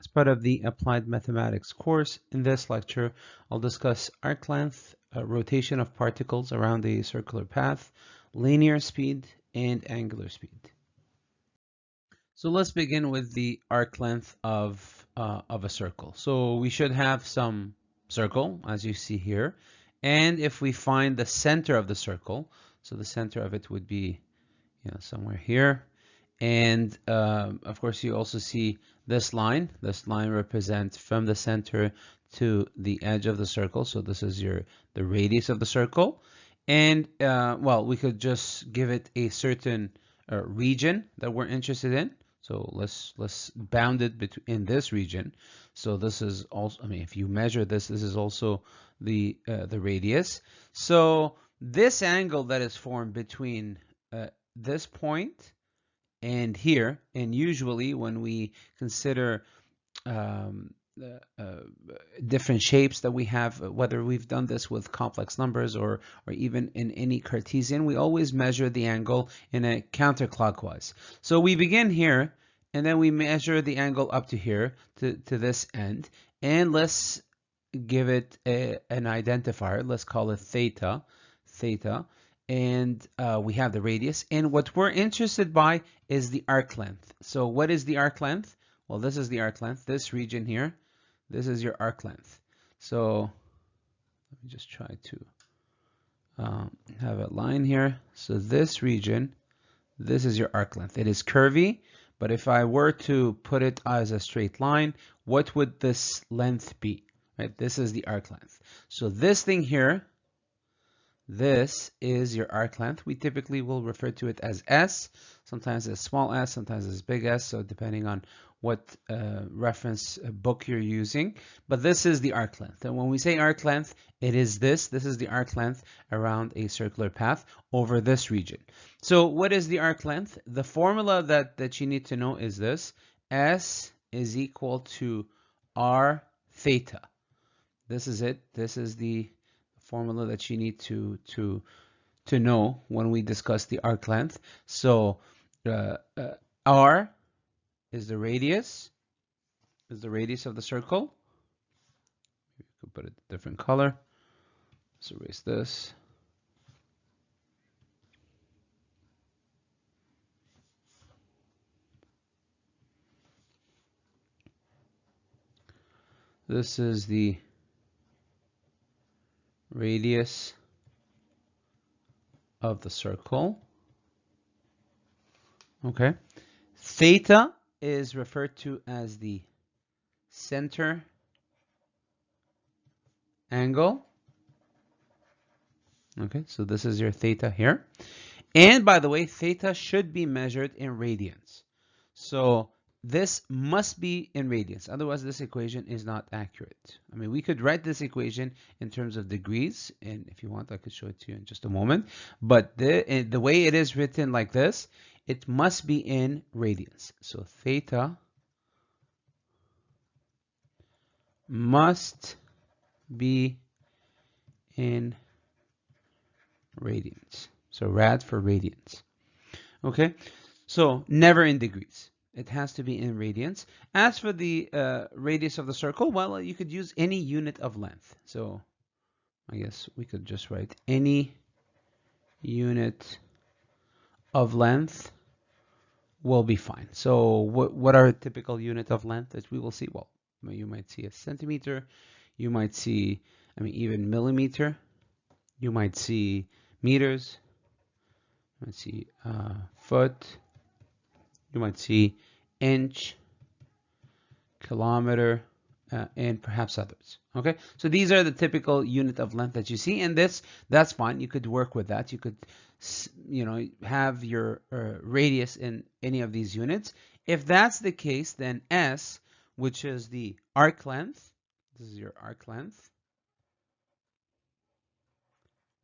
As part of the Applied Mathematics course, in this lecture, I'll discuss arc length, rotation of particles around a circular path, linear speed, and angular speed. So let's begin with the arc length of a circle. So we should have some circle, as you see here. And if we find the center of the circle, so the center of it would be somewhere here. And of course, you also see this line. This line represents from the center to the edge of the circle. So this is the radius of the circle. And well, we could just give it a certain region that we're interested in. So let's bound it in this region. So this is also, I mean, if you measure this, this is also the radius. So this angle that is formed between this point and here, and usually when we consider different shapes that we have, whether we've done this with complex numbers or even in any Cartesian, we always measure the angle in a counterclockwise. So we begin here, and then we measure the angle up to here, to this end, and let's give it an identifier. Let's call it theta. And we have the radius. And what we're interested by is the arc length. So what is the arc length? Well, this is the arc length. This region here, this is your arc length. So let me just try to have a line here. So this region, this is your arc length. It is curvy, but if I were to put it as a straight line, what would this length be? Right? This is the arc length. So this thing here, this is your arc length. We typically will refer to it as S, sometimes as small s, sometimes as big S, so depending on what reference book you're using. But this is the arc length. And when we say arc length, it is this. This is the arc length around a circular path over this region. So what is the arc length? The formula that you need to know is this. S is equal to R theta. This is it. This is the formula that you need to know when we discuss the arc length. So R is the radius of the circle. You could put it a different color. Let's erase this. This is the radius of the circle. Okay. Theta is referred to as the center angle. Okay, so this is your theta here. And by the way, theta should be measured in radians. So this must be in radians. Otherwise, this equation is not accurate. I mean, we could write this equation in terms of degrees. And if you want, I could show it to you in just a moment. But the way it is written like this, it must be in radians. So theta must be in radians. So rad for radians. Okay, so never in degrees. It has to be in radians. As for the radius of the circle, well, you could use any unit of length. So I guess we could just write any unit of length will be fine. So what are a typical unit of length that we will see? Well, you might see a centimeter. You might see, I mean, even millimeter. You might see meters. You might see foot. You might see inch, kilometer, and perhaps others. Okay, so these are the typical unit of length that you see, and that's fine. You could work with that. You could, have your radius in any of these units. If that's the case, then S, which is the arc length, this is your arc length.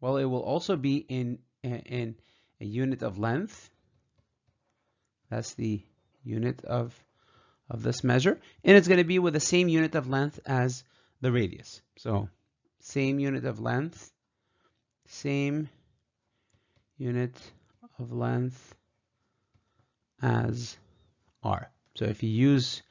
Well, it will also be in a unit of length. That's the unit of this measure, and it's going to be with the same unit of length as the radius. So same unit of length, same unit of length as R. So if you use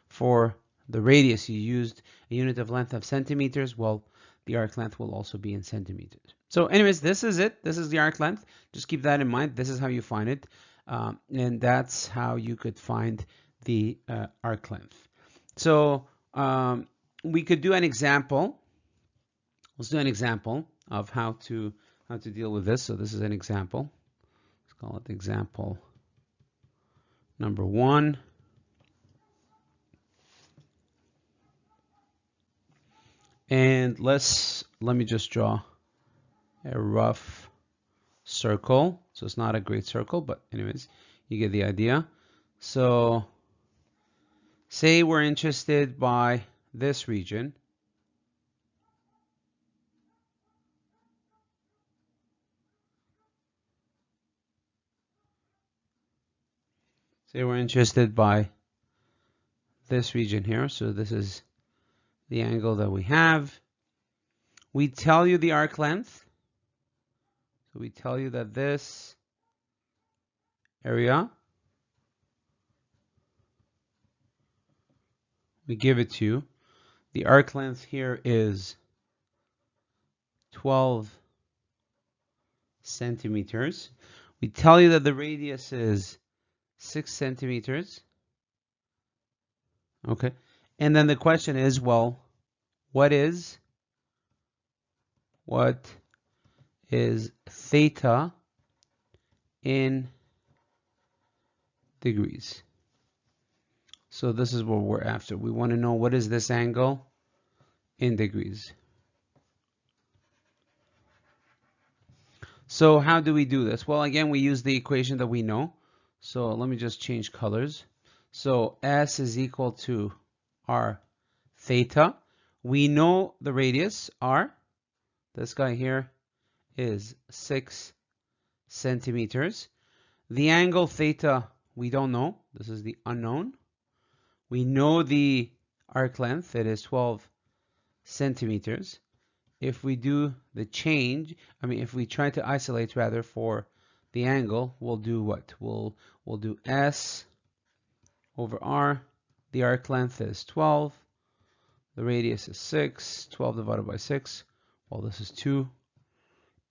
for the radius, you used a unit of length of centimeters, well, the arc length will also be in centimeters. So anyways, this is it. This is the arc length. Just keep that in mind. This is how you find it. And that's how you could find the arc length. So we could do an example. Let's do an example of how to deal with this. So this is an example. Let's call it example number 1. And let me just draw a rough circle. So it's not a great circle, but anyways, you get the idea. So say we're interested by this region. Say we're interested by this region here. So this is the angle that we have. We tell you the arc length. So we tell you that this area, we give it to you. The arc length here is 12 centimeters. We tell you that the radius is 6 centimeters. Okay. And then the question is, well, what is theta in degrees? So this is what we're after. We want to know what is this angle in degrees. So how do we do this? Well, again, we use the equation that we know. So let me just change colors. So S is equal to R theta. We know the radius, R. This guy here is 6 centimeters. The angle theta, we don't know. This is the unknown. We know the arc length, it is 12 centimeters. If we do the change, if we try to isolate rather for the angle, we'll do what? We'll do S over R. The arc length is 12. The radius is 6. 12 divided by 6. Well, this is 2.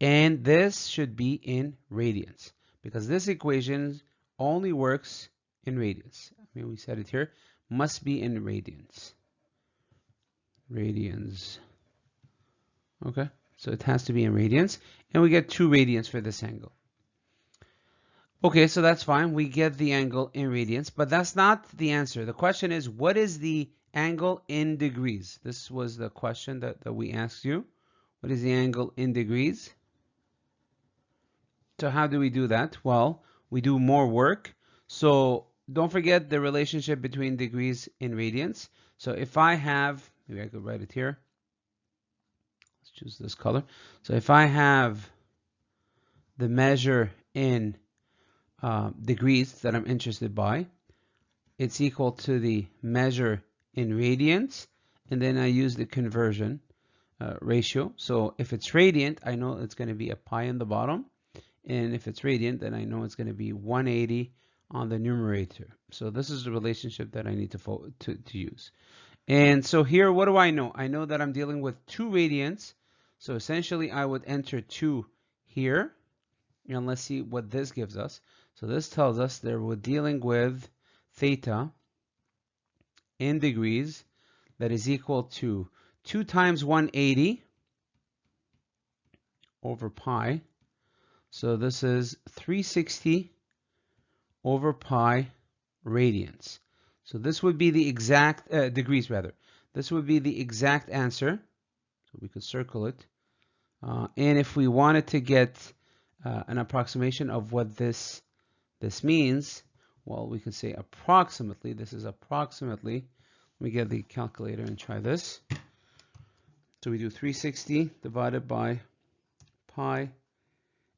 And this should be in radians, because this equation only works in radians. We said it here. Must be in radians. Radians. Okay, so it has to be in radians. And we get 2 radians for this angle. Okay, so that's fine. We get the angle in radians, but that's not the answer. The question is, what is the angle in degrees? This was the question that we asked you. What is the angle in degrees? So how do we do that? Well, we do more work. So don't forget the relationship between degrees and radians. So if I have, maybe I could write it here. Let's choose this color. So if I have the measure in degrees that I'm interested by, it's equal to the measure in radians, and then I use the conversion ratio. So if it's radiant, I know it's going to be a pi in the bottom, and if it's radiant, then I know it's going to be 180 on the numerator. So this is the relationship that I need to use. And so here, what do I know? I know that I'm dealing with 2 radians. So essentially, I would enter 2 here. And let's see what this gives us. So this tells us that we're dealing with theta in degrees that is equal to 2 times 180 over pi. So this is 360 over pi radians. So this would be the exact, degrees rather. This would be the exact answer. So we could circle it. And if we wanted to get an approximation of what this means, well, we could say approximately. This is approximately. Let me get the calculator and try this. So we do 360 divided by pi,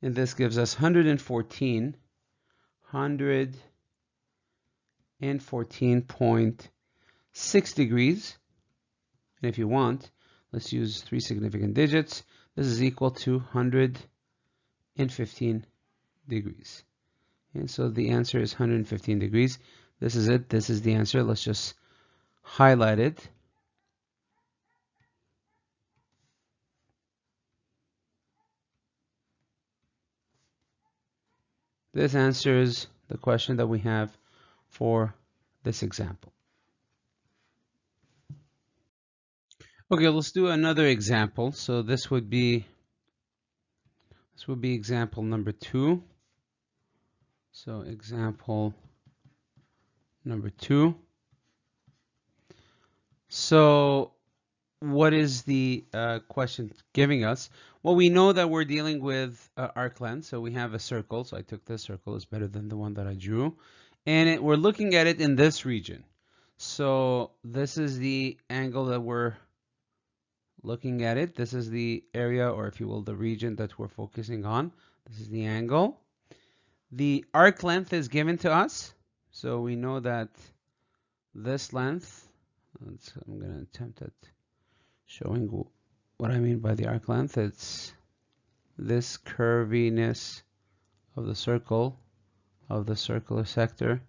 and this gives us 114.6 degrees. And if you want, let's use 3 significant digits. This is equal to 115 degrees. And so the answer is 115 degrees. This is it. This is the answer. Let's just highlighted. This answers the question that we have for this example. Okay, let's do another example. So this would be example number 2. So example number 2. So what is the question giving us? Well, we know that we're dealing with arc length. So we have a circle. So I took this circle. It's better than the one that I drew. And we're looking at it in this region. So this is the angle that we're looking at it. This is the area, or if you will, the region that we're focusing on. This is the angle. The arc length is given to us. So we know that this length, I'm going to attempt at showing what I mean by the arc length. It's this curviness of the circle, of the circular sector.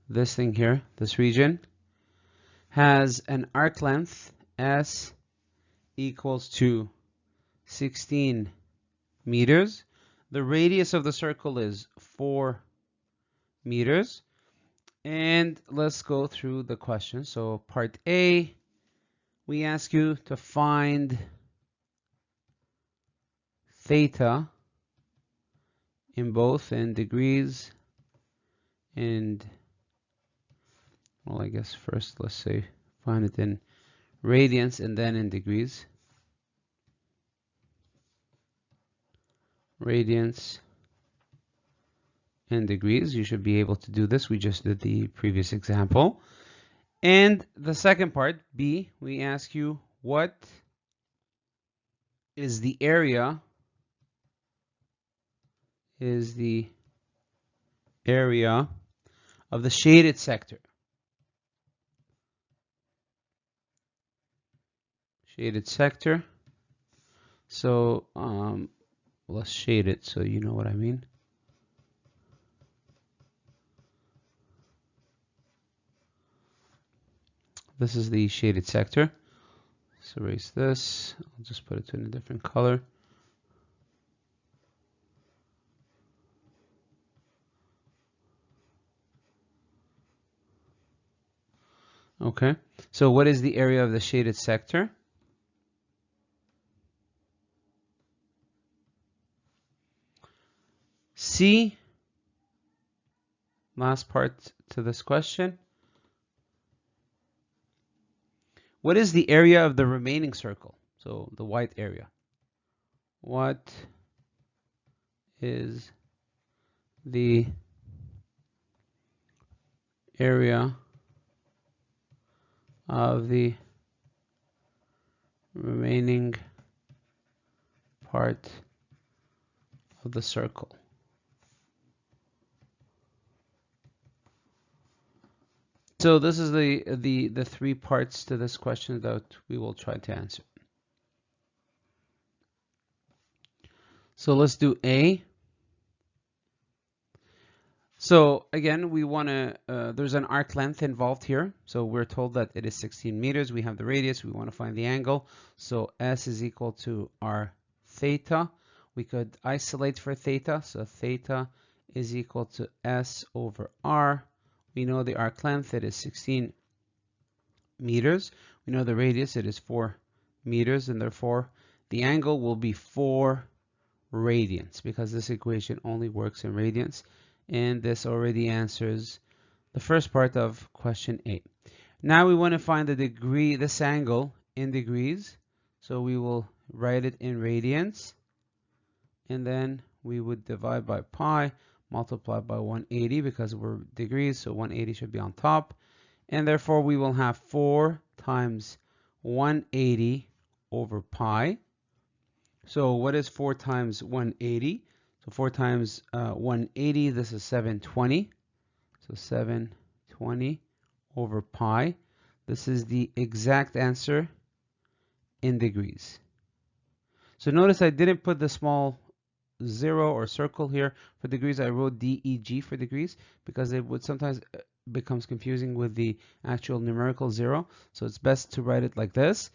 This thing here, this region, has an arc length S equals to 16 meters. The radius of the circle is 4 meters. And let's go through the question. So part A, we ask you to find theta in both in degrees and, well, I guess first let's say find it in radians and then in degrees. Radians and degrees. You should be able to do this. We just did the previous example. And the second part, B, we ask you what is the area of the shaded sector. Shaded sector. So let's shade it so you know what I mean. This is the shaded sector. Let's erase this. I'll just put it in a different color. Okay, so what is the area of the shaded sector? C, last part to this question. What is the area of the remaining circle? So the white area. What is the area of the remaining part of the circle? So this is the 3 parts to this question that we will try to answer. So let's do A. So again, we want to, there's an arc length involved here. So we're told that it is 16 meters. We have the radius. We want to find the angle. So S is equal to R theta. We could isolate for theta. So theta is equal to S over R. We know the arc length, it is 16 meters. We know the radius, it is 4 meters, and therefore the angle will be 4 radians because this equation only works in radians. And this already answers the first part of question 8. Now we want to find the degree, this angle in degrees. So we will write it in radians. And then we would divide by pi, multiply by 180 because we're degrees, so 180 should be on top. And therefore we will have 4 times 180 over pi. So what is 4 times 180? So 4 times 180, this is 720. So 720 over pi. This is the exact answer in degrees. So notice I didn't put the small 0 or circle here for degrees. I wrote DEG for degrees because it would sometimes becomes confusing with the actual numerical 0. So it's best to write it like this.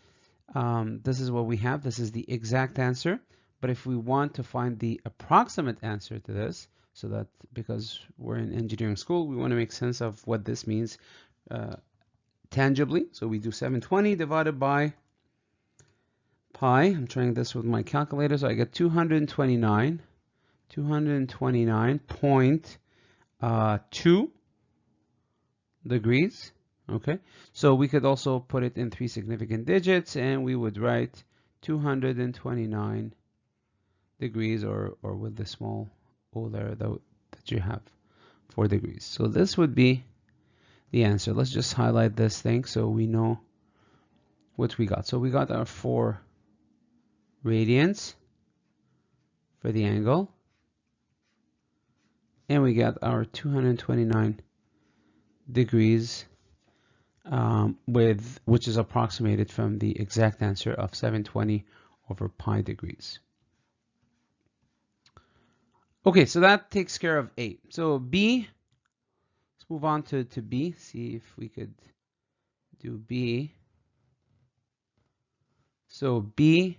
This is what we have. This is the exact answer. But if we want to find the approximate answer to this, so that because we're in engineering school, we want to make sense of what this means tangibly. So we do 720 divided by pi. I'm trying this with my calculator, so I get 229.2 degrees. Okay, so we could also put it in 3 significant digits, and we would write 229 degrees, or with the small o there that you have, 4 degrees. So this would be the answer. Let's just highlight this thing so we know what we got. So we got our 4 radians for the angle, and we got our 229 degrees, which is approximated from the exact answer of 720 over pi degrees. Okay, so that takes care of A. So B, let's move on to B, see if we could do B. So B,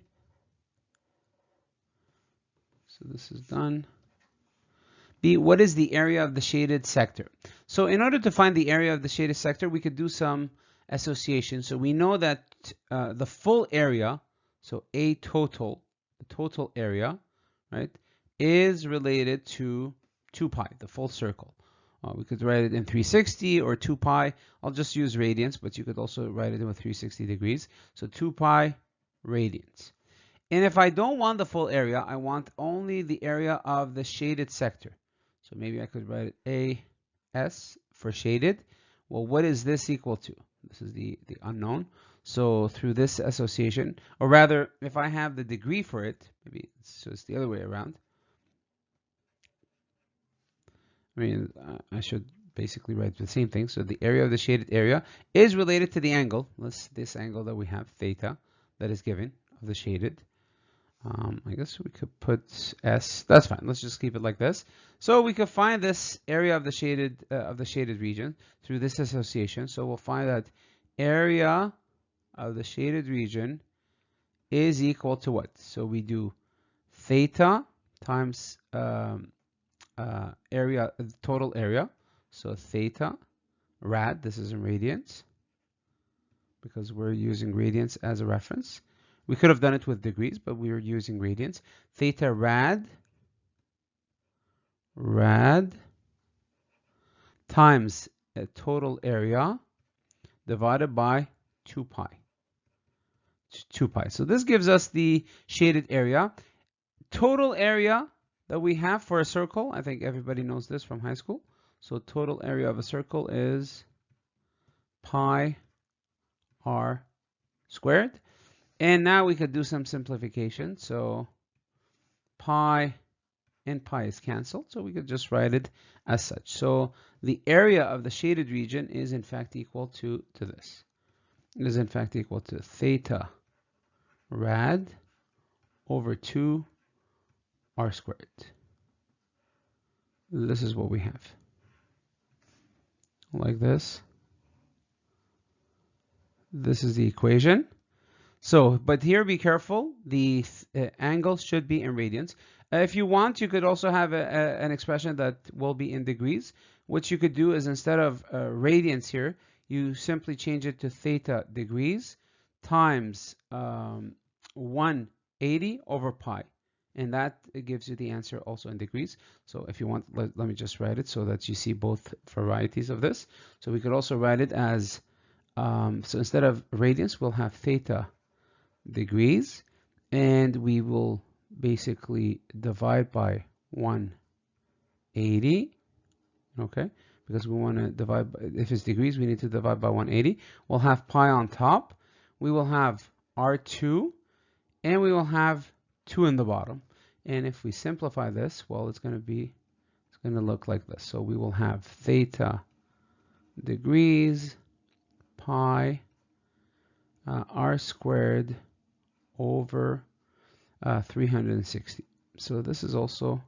so this is done. B, what is the area of the shaded sector? So in order to find the area of the shaded sector, we could do some association. So we know that the full area, so A total, the total area, right, is related to 2 pi, the full circle. We could write it in 360 or 2 pi. I'll just use radians, but you could also write it in with 360 degrees. So 2 pi radians. And if I don't want the full area, I want only the area of the shaded sector. So maybe I could write it AS for shaded. Well, what is this equal to? This is the unknown. So through this association, or rather, if I have the degree for it, maybe so it's the other way around. I mean, I should basically write the same thing. So the area of the shaded area is related to the angle. This angle that we have, theta, that is given of the shaded. I guess we could put S. That's fine. Let's just keep it like this. So we could find this area of the shaded region through this association. So we'll find that area of the shaded region is equal to what? So we do theta times area, total area. So theta rad. This is in radians because we're using radians as a reference. We could have done it with degrees, but we were using radians. Theta rad times a total area divided by 2 pi. 2 pi. So this gives us the shaded area. Total area that we have for a circle, I think everybody knows this from high school. So total area of a circle is pi r squared. And now we could do some simplification. So pi and pi is canceled. So we could just write it as such. So the area of the shaded region is in fact equal to this. It is in fact equal to theta rad over 2 r squared. This is what we have. Like this. This is the equation. So, but here be careful, the angle should be in radians. If you want, you could also have an expression that will be in degrees. What you could do is instead of radians here, you simply change it to theta degrees times 180 over pi. And that gives you the answer also in degrees. So if you want, let me just write it so that you see both varieties of this. So we could also write it as, so instead of radians, we'll have theta degrees, and we will basically divide by 180, okay, because we want to divide, if it's degrees, we need to divide by 180. We'll have pi on top, we will have R2, and we will have 2 in the bottom. And if we simplify this, well, it's going to look like this. So we will have theta degrees pi r squared over 360. So this is also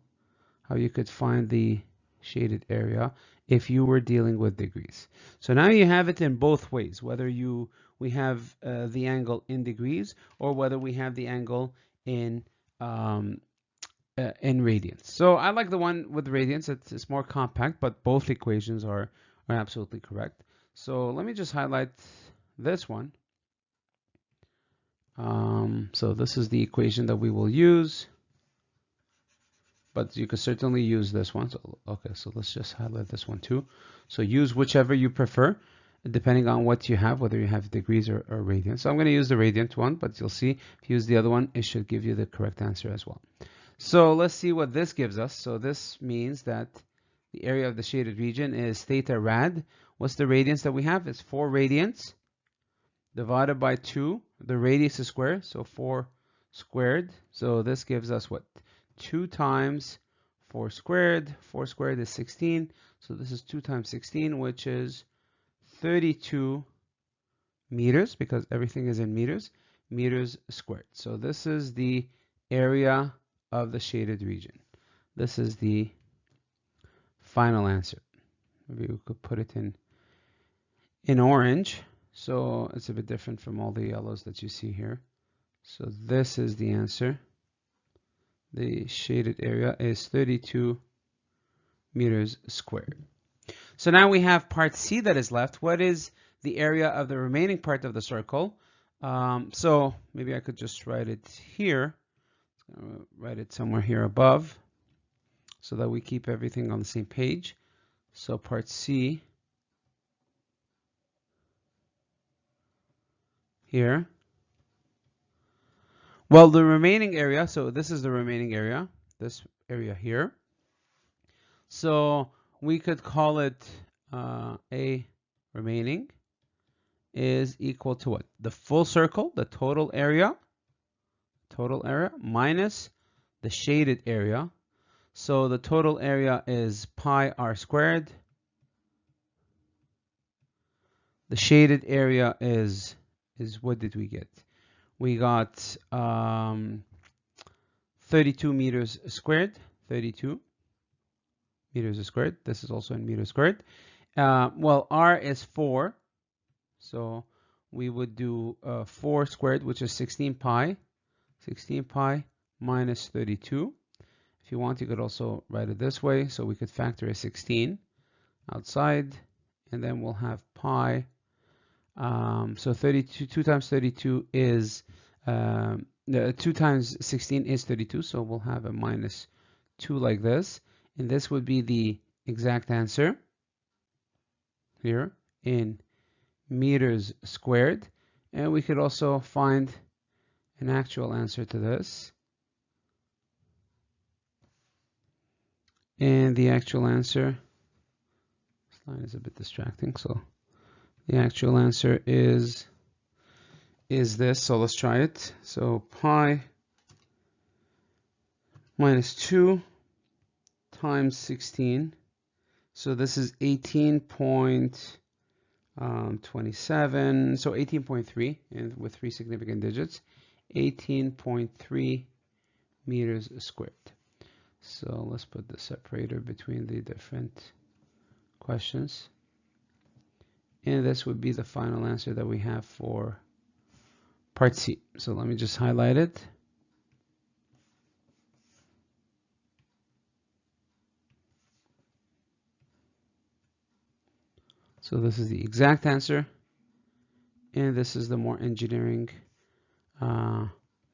how you could find the shaded area if you were dealing with degrees. So now you have it in both ways, whether we have the angle in degrees or whether we have the angle um, in radians. So I like the one with radians. It's more compact, but both equations are absolutely correct. So let me just highlight this one. So this is the equation that we will use, but you could certainly use this one. So, okay, so let's just highlight this one too. So use whichever you prefer, depending on what you have, whether you have degrees or radians. So I'm going to use the radiant one, but you'll see if you use the other one, it should give you the correct answer as well. So let's see what this gives us. So this means that the area of the shaded region is theta rad. What's the radiance that we have? It's 4 radians divided by 2. The radius is square, so 4 squared. So this gives us what? 2 times 4 squared. 4 squared is 16. So this is 2 times 16, which is 32 meters, because everything is in meters squared. So this is the area of the shaded region. This is the final answer. Maybe we could put it in orange, so it's a bit different from all the yellows that you see here. So this is the answer. The shaded area is 32 meters squared. So now we have part C that is left. What is the area of the remaining part of the circle? So maybe I could just write it here. Write it somewhere here above so that we keep everything on the same page. So part C here. Well, the remaining area, so this is the remaining area, this area here. So we could call it A remaining is equal to what? The full circle, the total area minus the shaded area. So the total area is pi r squared. The shaded area is what did we get? We got 32 meters squared. 32 meters squared. This is also in meters squared. Well, r is 4. So we would do 4 squared, which is 16 pi. 16 pi minus 32. If you want, you could also write it this way. So we could factor a 16 outside, and then we'll have pi. So 32, 2 times 32 is, 2 times 16 is 32. So we'll have a minus 2 like this. And this would be the exact answer here in meters squared. And we could also find an actual answer to this. And the actual answer, this line is a bit distracting, so the actual answer is this. So let's try it. So pi minus 2 times 16. So this is 18.27. So 18.3, and with 3 significant digits, 18.3 meters squared. So let's put the separator between the different questions. And this would be the final answer that we have for part C. So let me just highlight it. So this is the exact answer. And this is the more engineering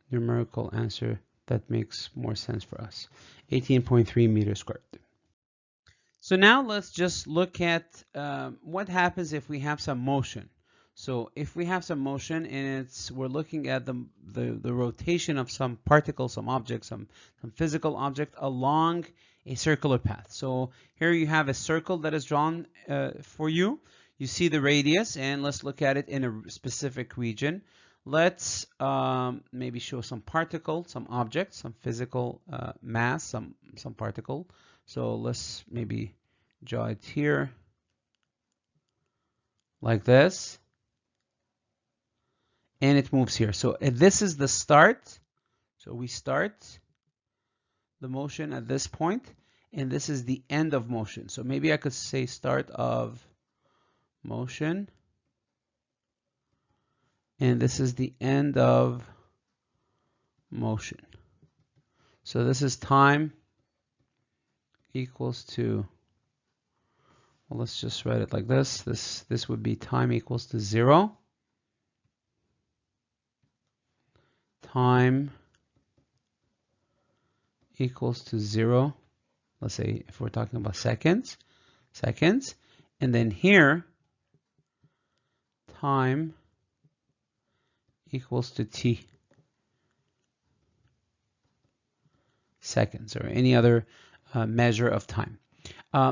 numerical answer that makes more sense for us. 18.3 meters squared. So now let's just look at what happens if we have some motion. So if we have some motion and we're looking at the rotation of some particle, some object, some physical object along a circular path. So here you have a circle that is drawn for you. You see the radius, and let's look at it in a specific region. Let's maybe show some particle, some object, some physical mass, some particle. So let's maybe draw it here like this. And it moves here. So this is the start. So we start the motion at this point. and this is the end of motion. So maybe I could say start of motion, and this is the end of motion. So this is time equals to, well, let's just write it like this. This would be time equals to 0. Time equals to 0. Let's say if we're talking about seconds, and then here time equals to t seconds, or any other measure of time.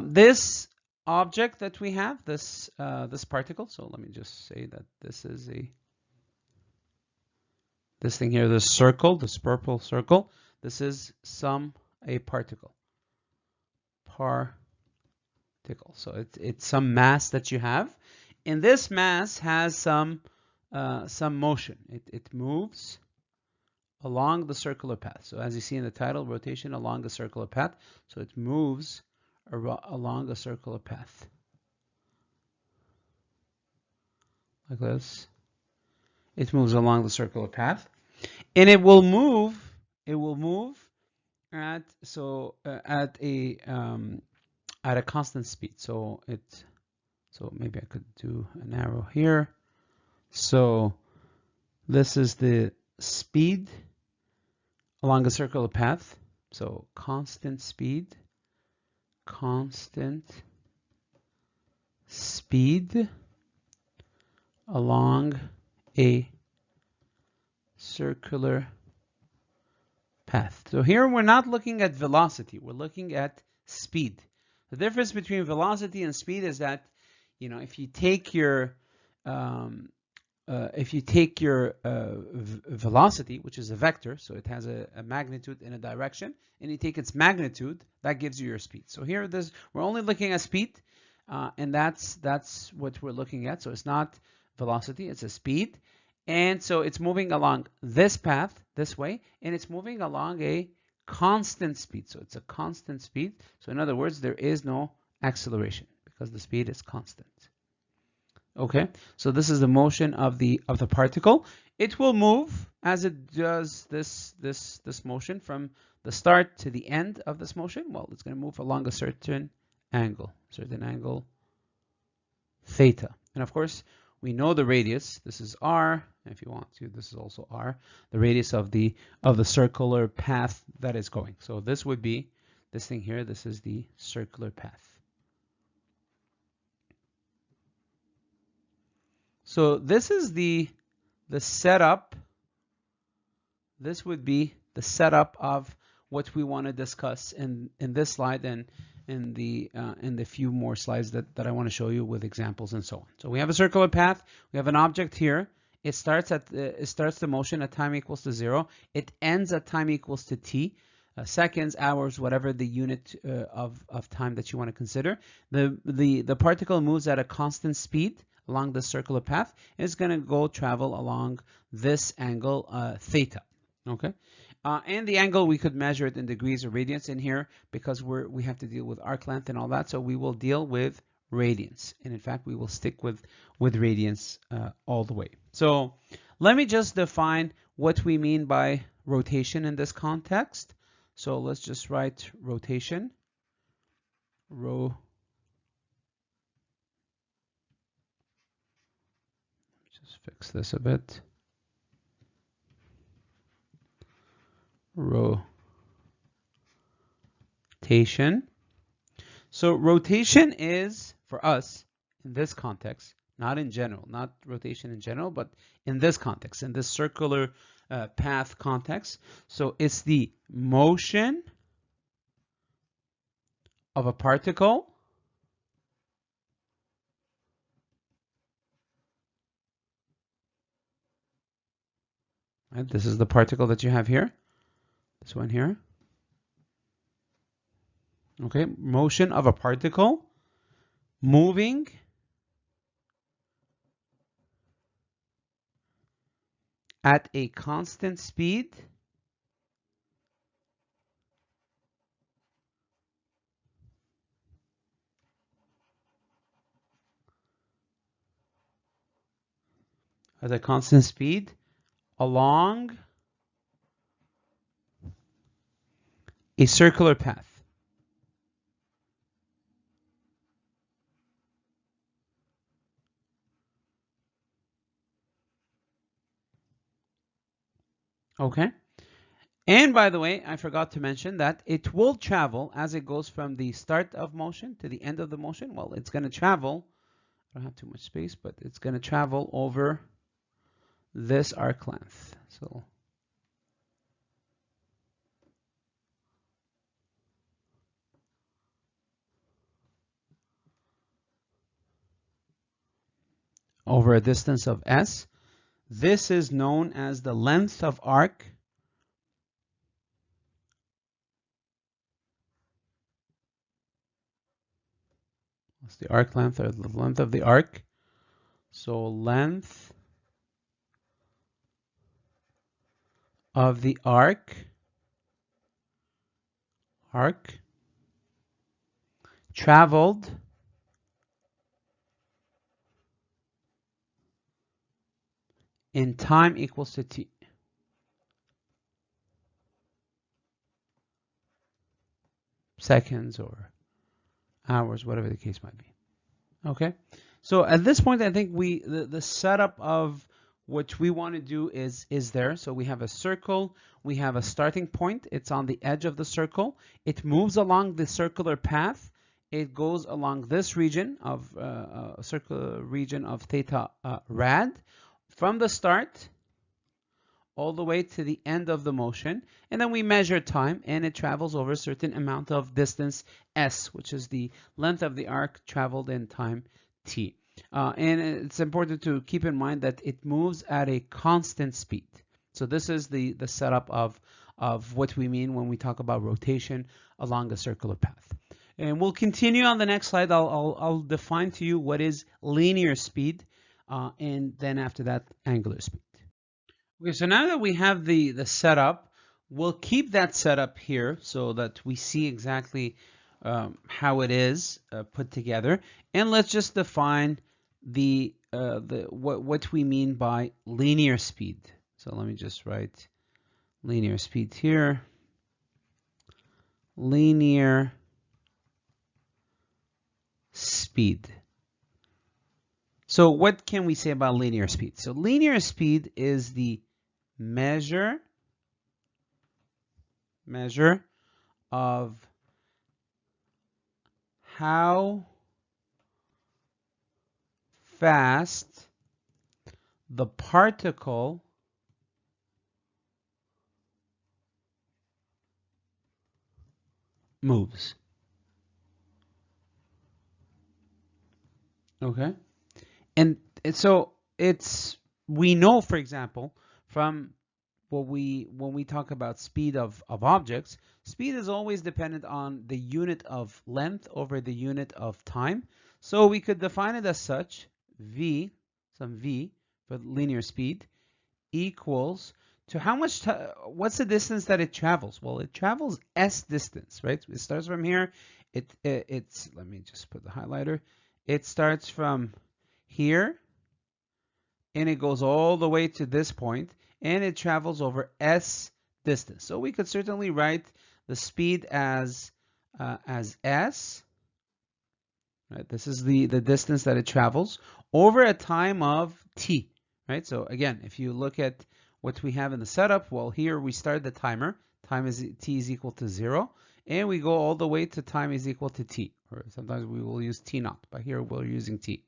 This object that we have, this particle, so let me just say that this is this thing here, this circle, this purple circle, this is a particle. So it's some mass that you have, and this mass has some motion. It moves along the circular path. So as you see in the title, rotation along the circular path. So it moves along a circular path like this. It moves along the circular path, and it will move at a constant speed. So maybe I could do an arrow here. So this is the speed along a circular path. So constant speed along a circular path. So here we're not looking at velocity, we're looking at speed. The difference between velocity and speed is that, you know, if you take your velocity, which is a vector, so it has a magnitude in a direction, and you take its magnitude, that gives you your speed. So here, we're only looking at speed, and that's what we're looking at. So it's not velocity, it's a speed. And so it's moving along this path, this way, and it's moving along a constant speed. So it's a constant speed. So in other words, there is no acceleration because the speed is constant. Okay, so this is the motion of the particle. It will move as it does this motion from the start to the end of this motion. Well, it's going to move along a certain angle theta. And of course, we know the radius. This is r. If you want to, this is also r. The radius of the circular path that is going. So this would be this thing here. This is the circular path. So this is the setup. This would be the setup of what we want to discuss in this slide and in the few more slides that I want to show you with examples and so on. So we have a circular path. We have an object here. It starts the motion at time equals to 0. It ends at time equals to t. Seconds, hours, whatever the unit of time that you want to consider. The particle moves at a constant speed along the circular path. It's going to go travel along this angle theta. Okay, and the angle, we could measure it in degrees or radians in here because we have to deal with arc length and all that. So we will deal with radians, and in fact we will stick with radians all the way. So let me just define what we mean by rotation in this context. So let's just write rotation. Just fix this a bit. Rotation. So rotation is, for us, in this context, not in general, not rotation in general, but in this context, in this circular path context. So it's the motion of a particle right? This is the particle that you have here. This one here. Okay, motion of a particle moving at a constant speed at a constant speed along a circular path. Okay. And by the way, I forgot to mention that it will travel as it goes from the start of motion to the end of the motion. Well, it's going to travel, I don't have too much space, but it's going to travel over this arc length. So over a distance of s. This is known as the length of arc. What's the arc length, or the length of the arc? So length of the arc traveled in time equals to t. Seconds or hours, whatever the case might be. Okay, so at this point, I think the setup of what we want to do is there. So we have a circle, we have a starting point. It's on the edge of the circle. It moves along the circular path. It goes along this region of circular region of theta rad from the start all the way to the end of the motion, and then we measure time, and it travels over a certain amount of distance s, which is the length of the arc traveled in time t. And it's important to keep in mind that it moves at a constant speed. So this is the setup of what we mean when we talk about rotation along a circular path. And we'll continue on the next slide. I'll define to you what is linear speed, and then after that, angular speed. Okay, so now that we have the setup, we'll keep that setup here so that we see exactly how it is put together. And let's just define what we mean by linear speed. So let me just write linear speed here. Linear speed. So what can we say about linear speed? So linear speed is the measure of how fast the particle moves. Okay, and so we know, for example, from when we talk about speed of objects, speed is always dependent on the unit of length over the unit of time. So we could define it as such: v, some v for linear speed, equals to how much what's the distance that it travels? Well, it travels s distance, right? It starts from here. It's let me just put the highlighter. It starts from here, and it goes all the way to this point, and it travels over s distance. So we could certainly write the speed as s. Right? This is the distance that it travels over a time of t. Right? So again, if you look at what we have in the setup, well, here we start the timer. Time is t is equal to 0, and we go all the way to time is equal to t. Or sometimes we will use t naught, but here we're using t.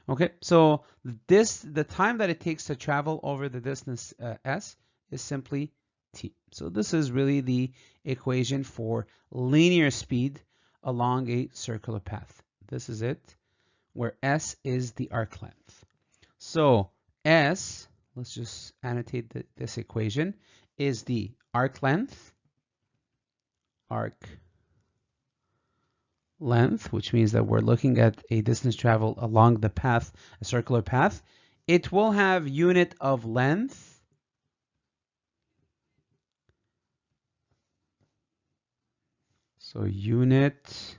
Okay, so the time that it takes to travel over the distance s is simply t. So this is really the equation for linear speed along a circular path. This is it, where s is the arc length. So s, let's just annotate this equation, is the arc length, which means that we're looking at a distance traveled along the path, a circular path. It will have unit of length, so unit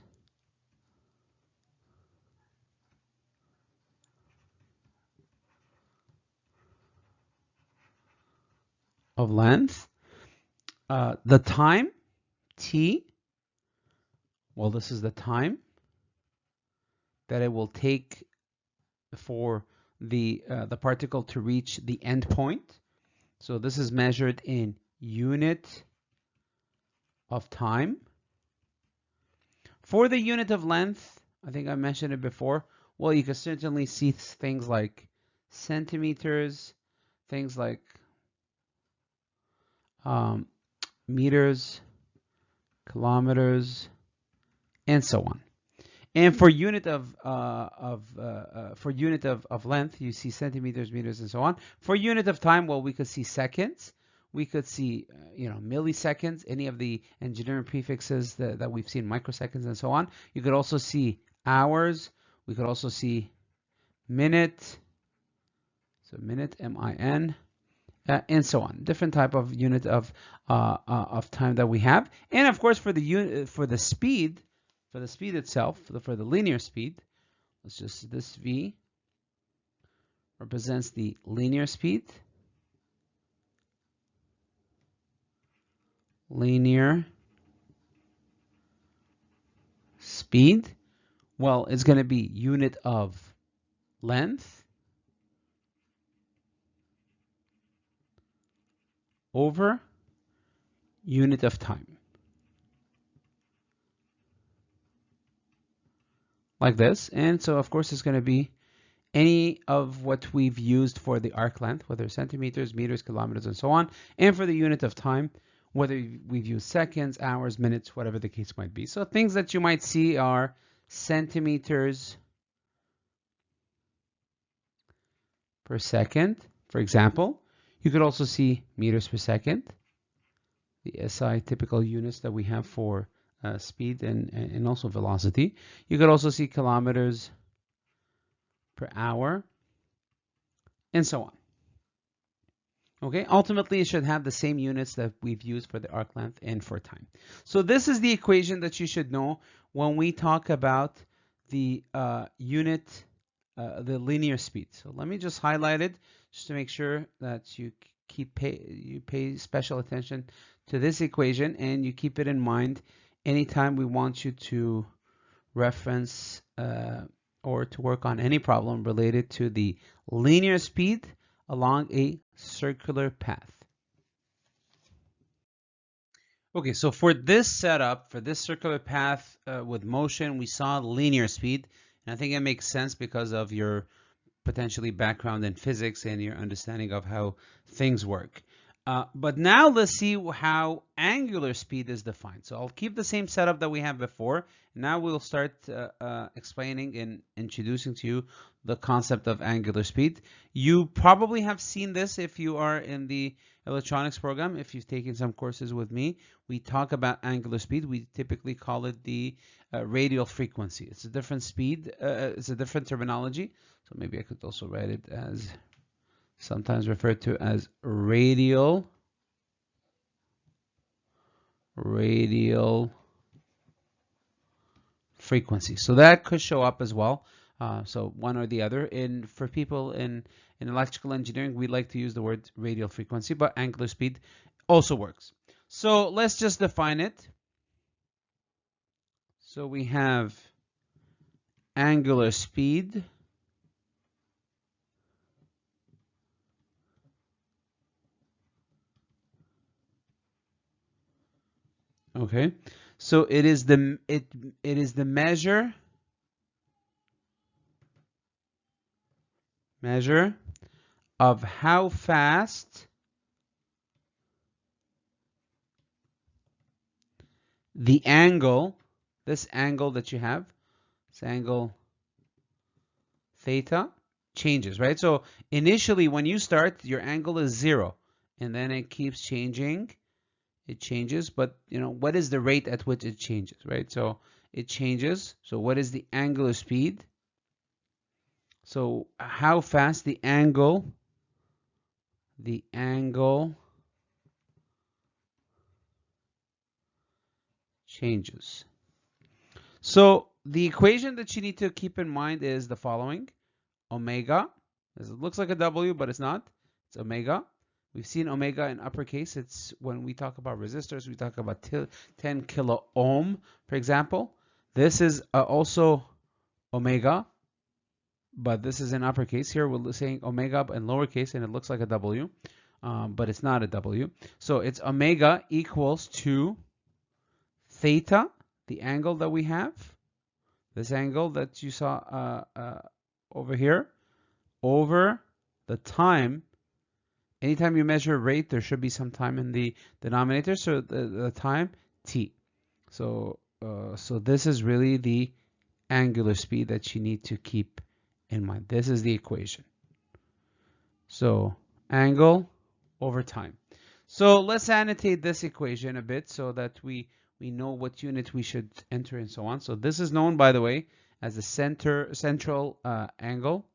of length. The time, t, well, this is the time that it will take for the particle to reach the end point. So this is measured in unit of time. For the unit of length, I think I mentioned it before. Well, you can certainly see things like centimeters, things like meters, kilometers, and so on. And for unit of length, you see centimeters, meters, and so on. For unit of time, well, we could see seconds. We could see, milliseconds, any of the engineering prefixes that we've seen, microseconds, and so on. You could also see hours. We could also see minute. So minute, M-I-N, and so on. Different type of unit of time that we have. And of course, for the speed. For the speed itself, for the linear speed, this V represents the linear speed. Linear speed. Well, it's going to be unit of length over unit of time. Like this. And so, of course, it's going to be any of what we've used for the arc length, whether centimeters, meters, kilometers, and so on. And for the unit of time, whether we've used seconds, hours, minutes, whatever the case might be. So things that you might see are centimeters per second, for example. You could also see meters per second, the SI typical units that we have for speed and also velocity. You could also see kilometers per hour, and so on. Okay, ultimately it should have the same units that we've used for the arc length and for time. So this is the equation that you should know when we talk about the the linear speed. So let me just highlight it just to make sure that you pay special attention to this equation and you keep it in mind anytime we want you to reference or to work on any problem related to the linear speed along a circular path. Okay, so for this setup, for this circular path with motion, we saw linear speed. And I think it makes sense because of your potentially background in physics and your understanding of how things work. But now let's see how angular speed is defined. So I'll keep the same setup that we have before. Now we'll start explaining and introducing to you the concept of angular speed. You probably have seen this if you are in the electronics program. If you've taken some courses with me, we talk about angular speed. We typically call it the radial frequency. It's a different speed. It's a different terminology. So maybe I could also write it as sometimes referred to as radial frequency. So that could show up as well. So one or the other. And for people in electrical engineering, we like to use the word radial frequency, but angular speed also works. So let's just define it. So we have angular speed okay, so it is the measure of how fast the angle, this angle that you have, this angle theta, changes, right? So initially when you start, your angle is 0, and then it keeps changing. It changes, but what is the rate at which it changes, right? So it changes. So what is the angular speed? So how fast the angle changes. So the equation that you need to keep in mind is the following. Omega, it looks like a W, but it's not. It's omega. We've seen omega in uppercase. It's when we talk about resistors, we talk about 10 kilo ohm, for example. This is also omega, but this is in uppercase. Here we're saying omega in lowercase, and it looks like a W, but it's not a W. So it's omega equals to theta, the angle that we have, this angle that you saw over here, over the time. Anytime you measure rate, there should be some time in the denominator, so the time t. So this is really the angular speed that you need to keep in mind. This is the equation. So angle over time. So let's annotate this equation a bit so that we know what unit we should enter and so on. So this is known, by the way, as the central angle,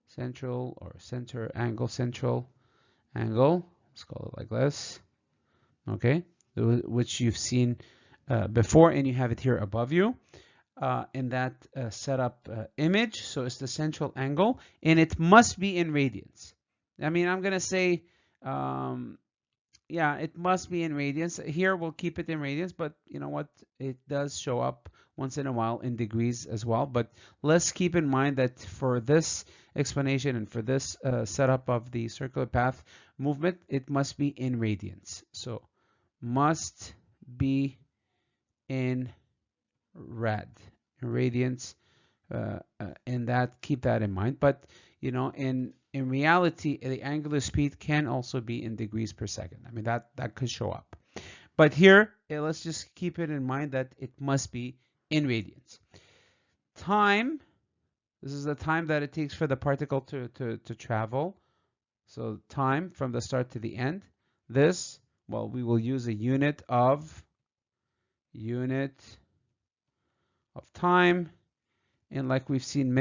central angle. Let's call it like this. Okay, which you've seen before, and you have it here above you in that setup image. So it's the central angle, and it must be in radians. I mean, I'm gonna say, yeah, it must be in radians. Here we'll keep it in radians, but you know what? It does show up once in a while in degrees as well. But let's keep in mind that for this explanation and for this setup of the circular path movement, it must be in radians. So must be in radians, and that, keep that in mind. But you know, in reality, the angular speed can also be in degrees per second. I mean, that could show up. But here, let's just keep it in mind that it must be in radians. Time, this is the time that it takes for the particle to travel. So time from the start to the end. This, well, we will use a unit of time. And like we've seen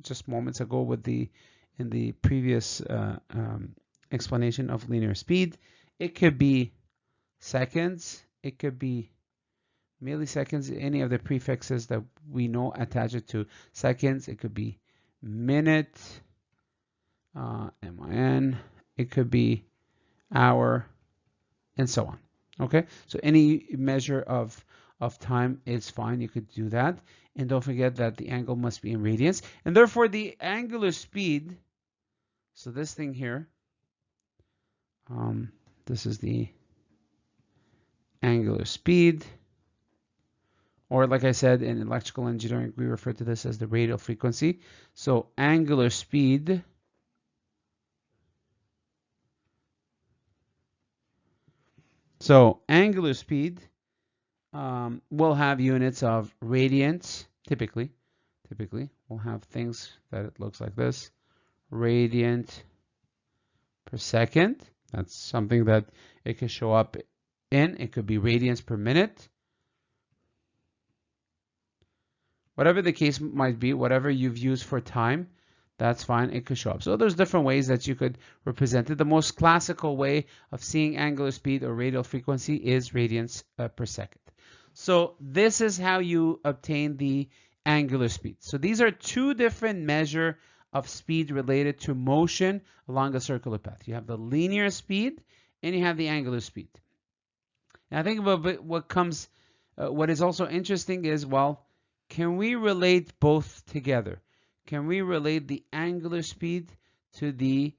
just moments ago with in the previous explanation of linear speed, it could be seconds, it could be milliseconds, any of the prefixes that we know attach it to seconds. It could be minute, min, it could be hour, and so on. Okay, so any measure of time is fine. You could do that. And don't forget that the angle must be in radians. And therefore, the angular speed, so this thing here, this is the angular speed. Or like I said, in electrical engineering, we refer to this as the radial frequency. So angular speed will have units of radians, typically. We'll have things that it looks like this. Radiant per second. That's something that it can show up in. It could be radians per minute. Whatever the case might be, whatever you've used for time, that's fine. It could show up. So there's different ways that you could represent it. The most classical way of seeing angular speed or radial frequency is radians per second. So this is how you obtain the angular speed. So these are two different measures of speed related to motion along a circular path. You have the linear speed and you have the angular speed. Now think about what is also interesting is, well, can we relate both together? Can we relate the angular speed to the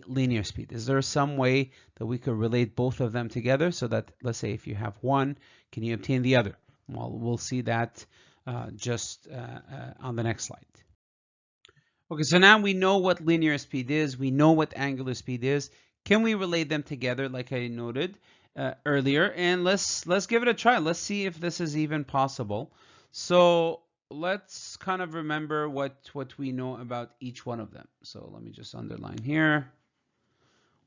linear speed? Is there some way that we could relate both of them together so that, let's say, if you have one, can you obtain the other? Well, we'll see that just on the next slide. Okay, so now we know what linear speed is. We know what angular speed is. Can we relate them together like I noted earlier? And let's give it a try. Let's see if this is even possible. So let's kind of remember what we know about each one of them. So let me just underline here.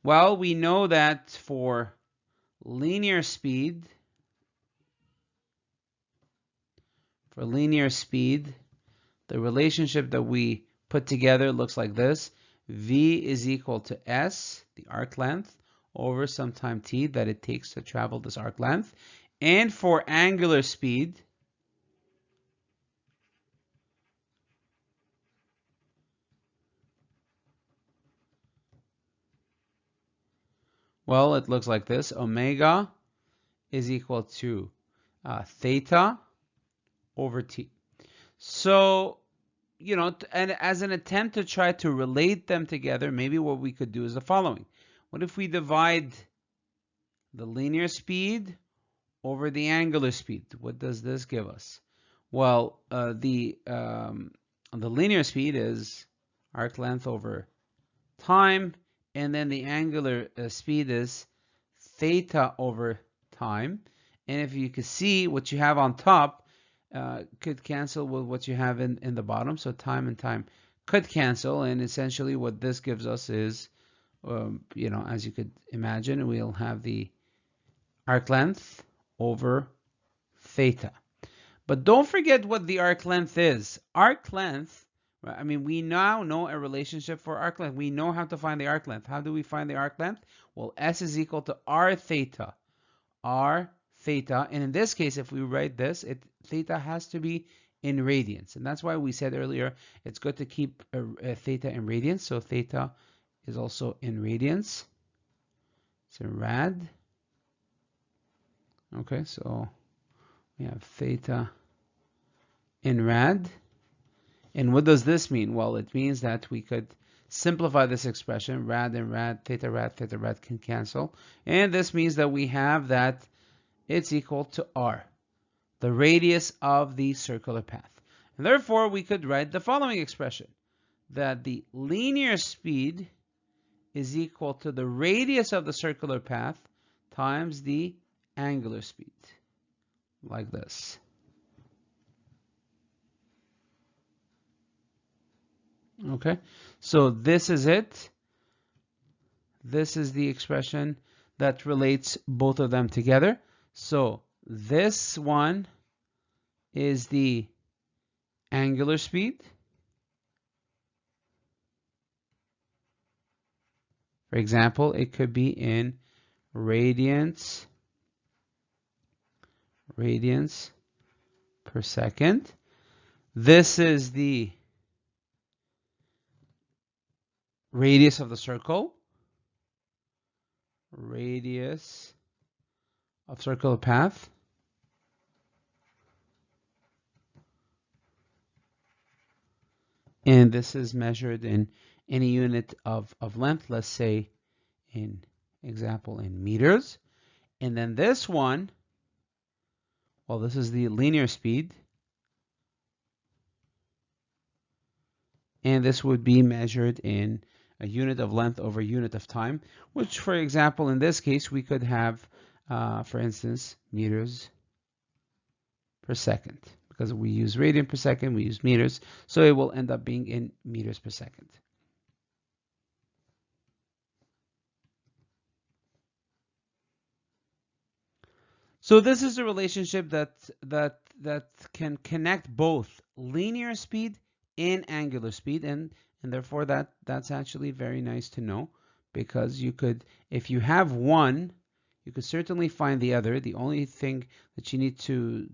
Well, we know that for linear speed, the relationship that we put together looks like this. V is equal to S, the arc length, over some time t that it takes to travel this arc length. And for angular speed, Well, it looks like this. Omega is equal to theta over t. So, and as an attempt to try to relate them together, maybe what we could do is the following. What if we divide the linear speed over the angular speed? What does this give us? Well, the linear speed is arc length over time, and then the angular speed is theta over time. And if you can see, what you have on top could cancel with what you have in the bottom. So time and time could cancel, and essentially what this gives us is, as you could imagine, we'll have the arc length over theta. But don't forget what the arc length is. Arc length, I mean, we now know a relationship for arc length. We know how to find the arc length. How do we find the arc length? Well, S is equal to R theta. R theta. And in this case, if we write this, theta has to be in radians. And that's why we said earlier, it's good to keep a theta in radians. So theta is also in radians. It's a rad. Okay, so we have theta in rad. And what does this mean? Well, it means that we could simplify this expression. Rad and rad, theta rad can cancel. And this means that we have that it's equal to r, the radius of the circular path. And therefore, we could write the following expression, that the linear speed is equal to the radius of the circular path times the angular speed, like this. Okay, so this is it. This is the expression that relates both of them together. So this one is the angular speed. For example, it could be in radians per second. This is the radius of the circle, radius of circular path. And this is measured in any unit of length, let's say in meters. And then this one, well, this is the linear speed. And this would be measured in a unit of length over unit of time, which, for example, in this case, we could have, for instance, meters per second. Because we use radian per second, we use meters, so it will end up being in meters per second. So this is a relationship that can connect both linear speed and angular speed, and therefore that's actually very nice to know, because you could, if you have one, you could certainly find the other. The only thing that you need to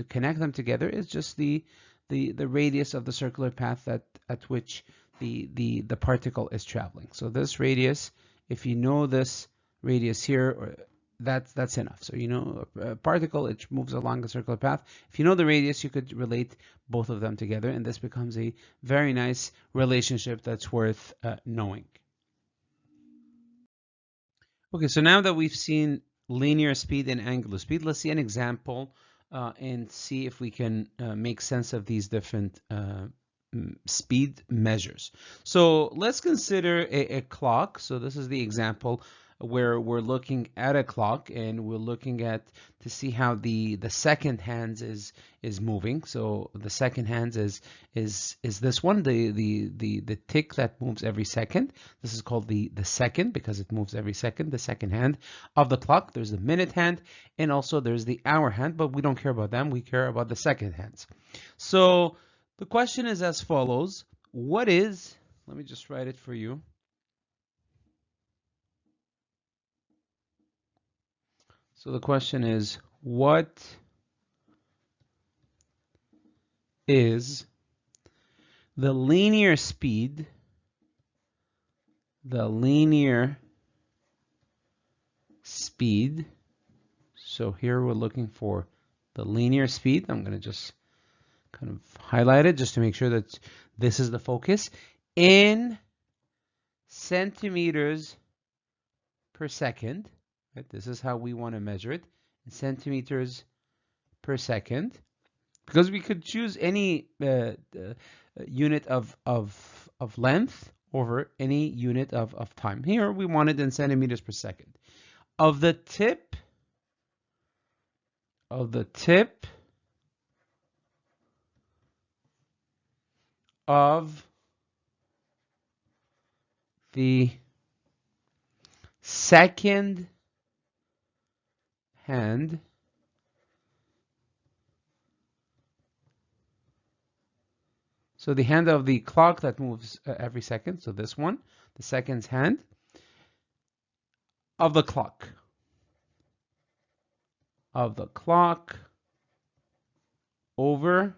connect them together is just the radius of the circular path at which the particle is traveling. So this radius, if you know this radius here, or that's enough. So a particle, it moves along a circular path. If you know the radius, you could relate both of them together, and this becomes a very nice relationship that's worth knowing. Okay, so now that we've seen linear speed and angular speed, let's see an example and see if we can make sense of these different speed measures. So let's consider a clock. So this is the example where we're looking at a clock, and we're looking at to see how the second hands is moving. So the second hands is this one, the tick that moves every second. This is called the second, because it moves every second, the second hand of the clock. There's the minute hand, and also there's the hour hand, but we don't care about them. We care about the second hands. So the question is as follows. Let me just write it for you. So the question is, what is the linear speed speed. So here we're looking for the linear speed. I'm going to just kind of highlight it just to make sure that this is the focus. In centimeters per second. Right? This is how we want to measure it. In centimeters per second. Because we could choose any unit of length over any unit of time. Here we want it in centimeters per second. Of the tip of the second hand so the hand of the clock that moves every second, so this one, the second's hand of the clock over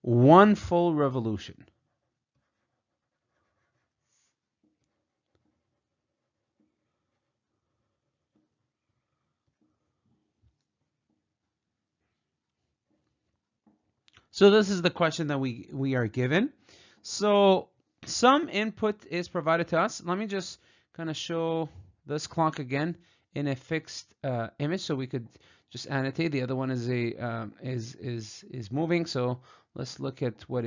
one full revolution. So this is the question that we are given. So some input is provided to us. Let me just kind of show this clock again in a fixed image, so we could just annotate. The other one is is moving. So let's look at what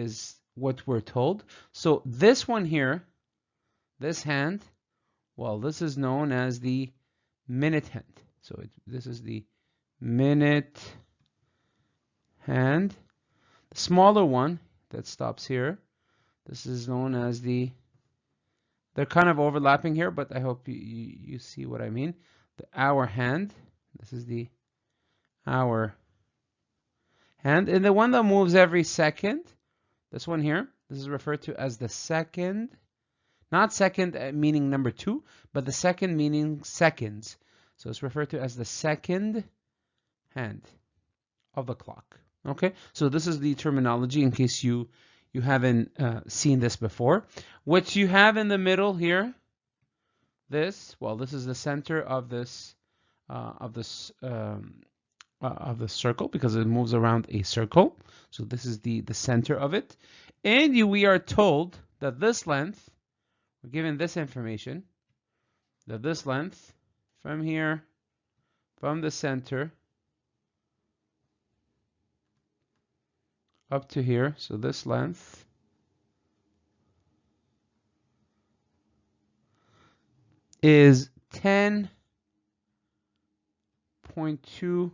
we're told. So this one here, this hand, well, this is known as the minute hand. So this is the minute hand. The smaller one that stops here, this is known as they're kind of overlapping here, but I hope you see what I mean. The hour hand, this is the hour hand. And the one that moves every second, this one here, this is referred to as the second, not second meaning number 2, but the second meaning seconds. So it's referred to as the second hand of the clock. Okay, so this is the terminology in case you haven't seen this before. What you have in the middle here, this is the center of this circle because it moves around a circle. So this is the center of it, and we are told that this length, we're given this information, that this length from here, from the center up to here, so this length is 10.2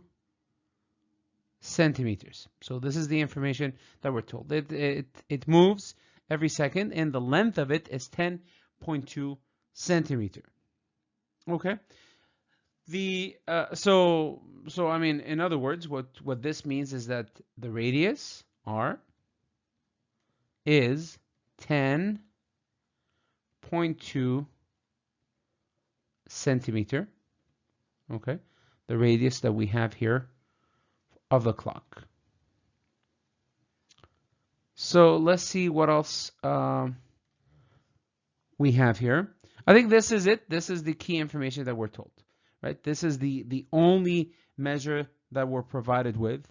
centimeters. So this is the information that we're told. It moves every second, and the length of it is 10.2 centimeter. Okay. So I mean, in other words, what this means is that the radius R is 10.2 centimeter. Okay, the radius that we have here of the clock. So let's see what else we have here. I think this is it. This is the key information that we're told, right? This is the only measure that we're provided with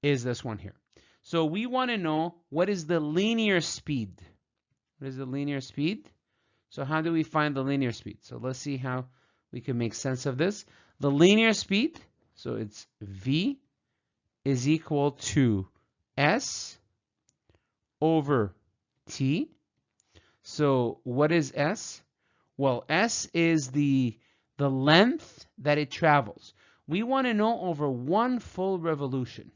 is this one here. So we want to know what is the linear speed. What is the linear speed? So how do we find the linear speed? So let's see how we can make sense of this. The linear speed, so it's V is equal to S over T. So what is S? Well, S is the length that it travels. We want to know over one full revolution.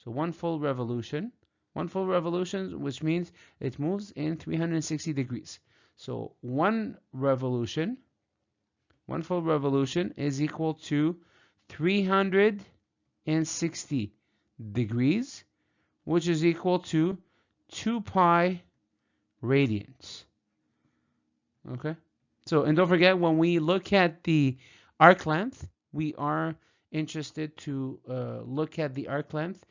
So one full revolution, which means it moves in 360 degrees. So one full revolution is equal to 360 degrees, which is equal to 2 pi radians. Okay. So, and don't forget, when we look at the arc length, we are interested to look at the arc length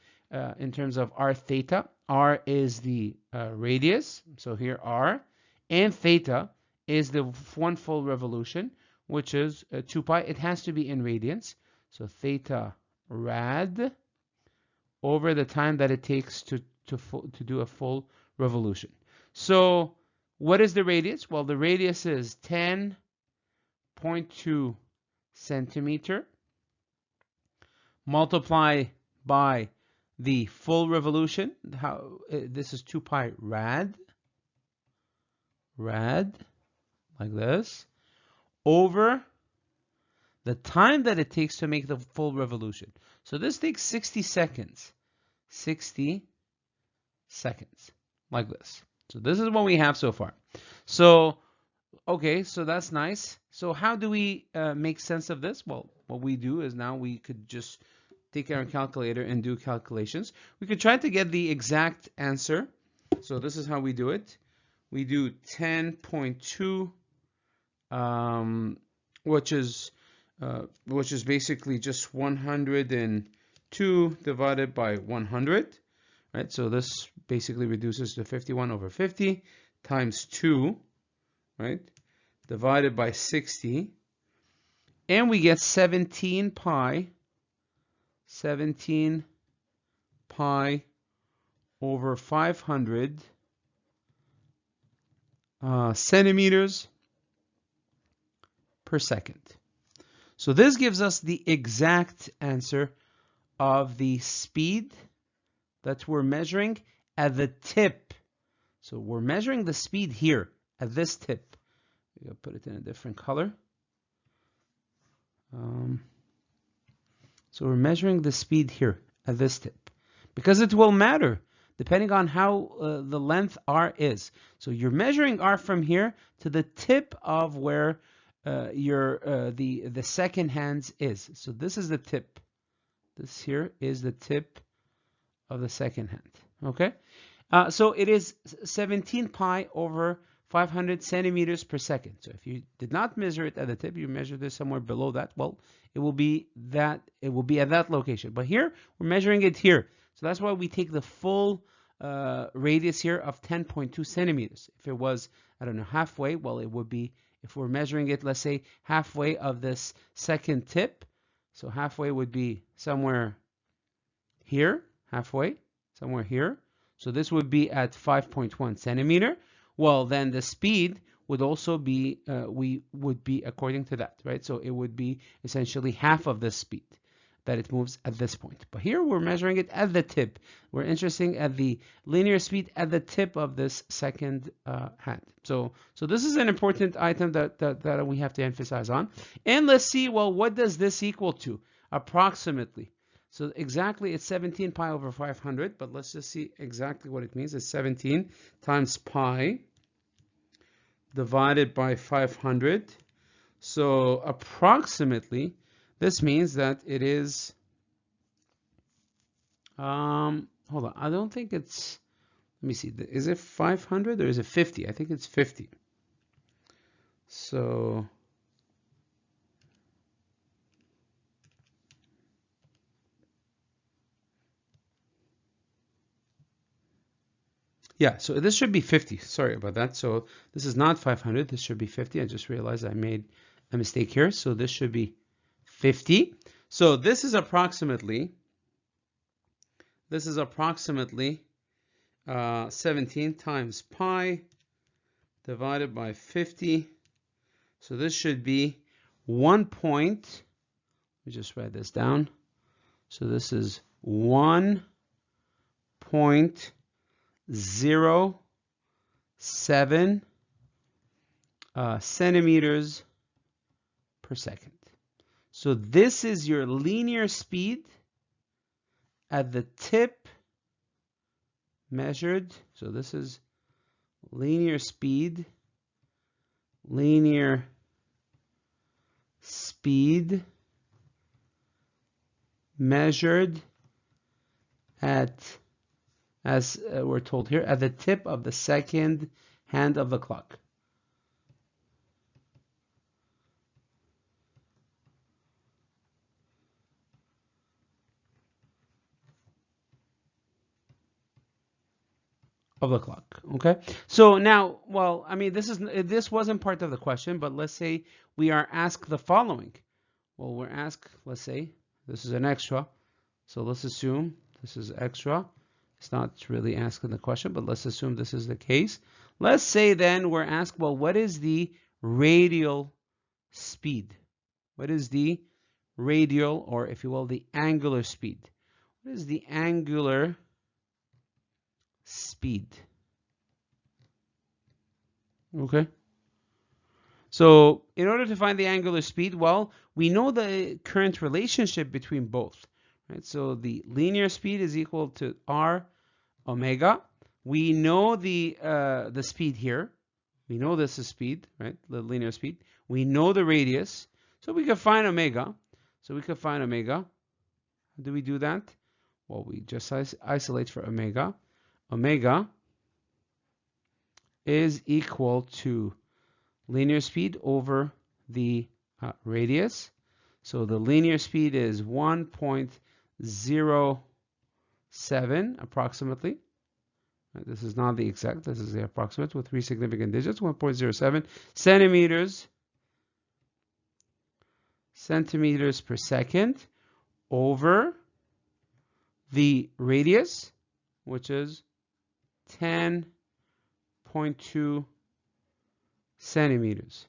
in terms of r theta. R is the radius, so here r, and theta is the one full revolution, which is 2 pi. It has to be in radians. So theta rad over the time that it takes to do a full revolution. So what is the radius? Well, the radius is 10.2 centimeter. Multiply by the full revolution. This is 2 pi rad, like this, over the time that it takes to make the full revolution. So this takes 60 seconds. 60 seconds, like this. So this is what we have so far. So, okay, so that's nice. So how do we make sense of this? Well, what we do is now we could just take our calculator and do calculations. We could try to get the exact answer. So this is how we do it. We do 10.2, which is basically just 102 divided by 100, right? So this basically reduces to 51 over 50 times 2, right? Divided by 60, and we get 17 pi over 500 centimeters per second. So this gives us the exact answer of the speed that we're measuring at the tip. So we're measuring the speed here at this tip. We're going to put it in a different color. So we're measuring the speed here at this tip, because it will matter depending on how the length r is. So you're measuring r from here to the tip of where the second hand is. So this is the tip. This here is the tip of the second hand. Okay. So it is 17 pi over 500 centimeters per second. So if you did not measure it at the tip, you measured it somewhere below that, well, it will be at that location. But here, we're measuring it here. So that's why we take the full radius here of 10.2 centimeters. If it was, I don't know, halfway, well, it would be, if we're measuring it, let's say, halfway of this second tip. So halfway would be somewhere here, halfway, somewhere here. So this would be at 5.1 centimeter. Well, then the speed would also be, we would be according to that, right? So it would be essentially half of the speed that it moves at this point. But here we're measuring it at the tip. We're interested at the linear speed at the tip of this second hand. So this is an important item that we have to emphasize on. And let's see, well, what does this equal to approximately? So exactly, it's 17 pi over 500, but let's just see exactly what it means. It's 17 times pi divided by 500. So approximately, this means that it is, hold on, I don't think it's, let me see, is it 500 or is it 50? I think it's 50. So, yeah, so this should be 50. Sorry about that. So this is not 500. This should be 50. I just realized I made a mistake here. So this should be 50. So this is approximately 17 times pi divided by 50. So this should be 1 point. Let me just write this down. So this is 1.07 centimeters per second. So this is your linear speed at the tip measured. So this is linear speed measured at, as we're told here, at the tip of the second hand of the clock. of the clock. Okay. So now, well, I mean, this wasn't part of the question, but let's say we are asked the following. Well, we're asked, let's say, this is an extra. So let's assume this is extra. It's not really asking the question, but let's assume this is the case. Let's say then we're asked, well, what is the radial speed? What is the radial, or if you will, the angular speed? What is the angular speed? Okay. So in order to find the angular speed, well, we know the current relationship between both, right? So the linear speed is equal to r omega. We know the speed here. We know this is speed, right? The linear speed. We know the radius, so we can find omega. So we could find omega. How do we do that? Well, we just isolate for omega. Omega is equal to linear speed over the radius. So the linear speed is 1.07 approximately. This is not the exact, this is the approximate with 3 significant digits, 1.07 centimeters per second over the radius, which is 10.2 centimeters.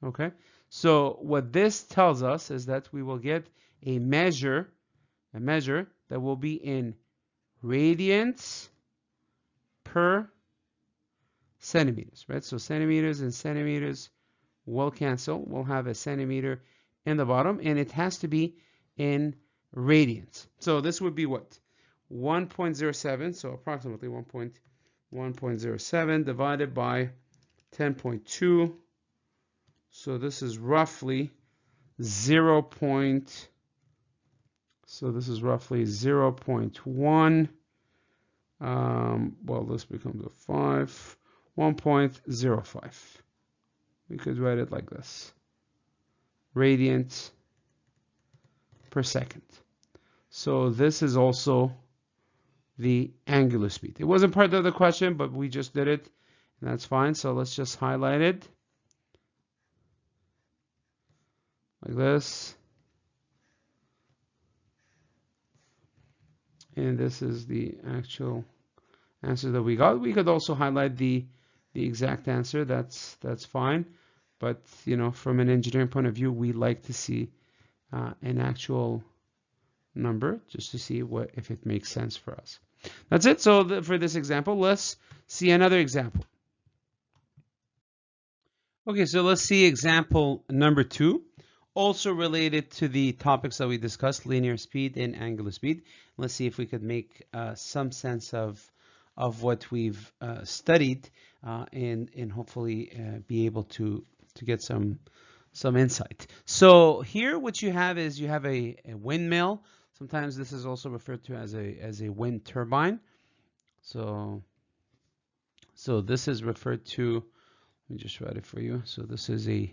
Okay, so what this tells us is that we will get a measure that will be in radians per centimeters, right? So centimeters and centimeters will cancel. We'll have a centimeter in the bottom, and it has to be in radians. So this would be what? 1.07, so approximately 1.07 divided by 10.2. So this is roughly 0. So this is roughly 0.1. Well, this becomes a 5. 1.05. We could write it like this. Radians per second. So this is also the angular speed. It wasn't part of the question, but we just did it, and that's fine. So let's just highlight it like this. And this is the actual answer that we got. We could also highlight the exact answer. That's fine. But you know, from an engineering point of view, we like to see an actual number just to see if it makes sense for us. That's it. So for this example, let's see another example. Okay, so let's see example number 2, also related to the topics that we discussed, linear speed and angular speed. Let's see if we could make some sense of what we've studied and hopefully be able to get some insight. So here what you have is you have a windmill. Sometimes this is also referred to as a wind turbine. So this is referred to, let me just write it for you. So this is a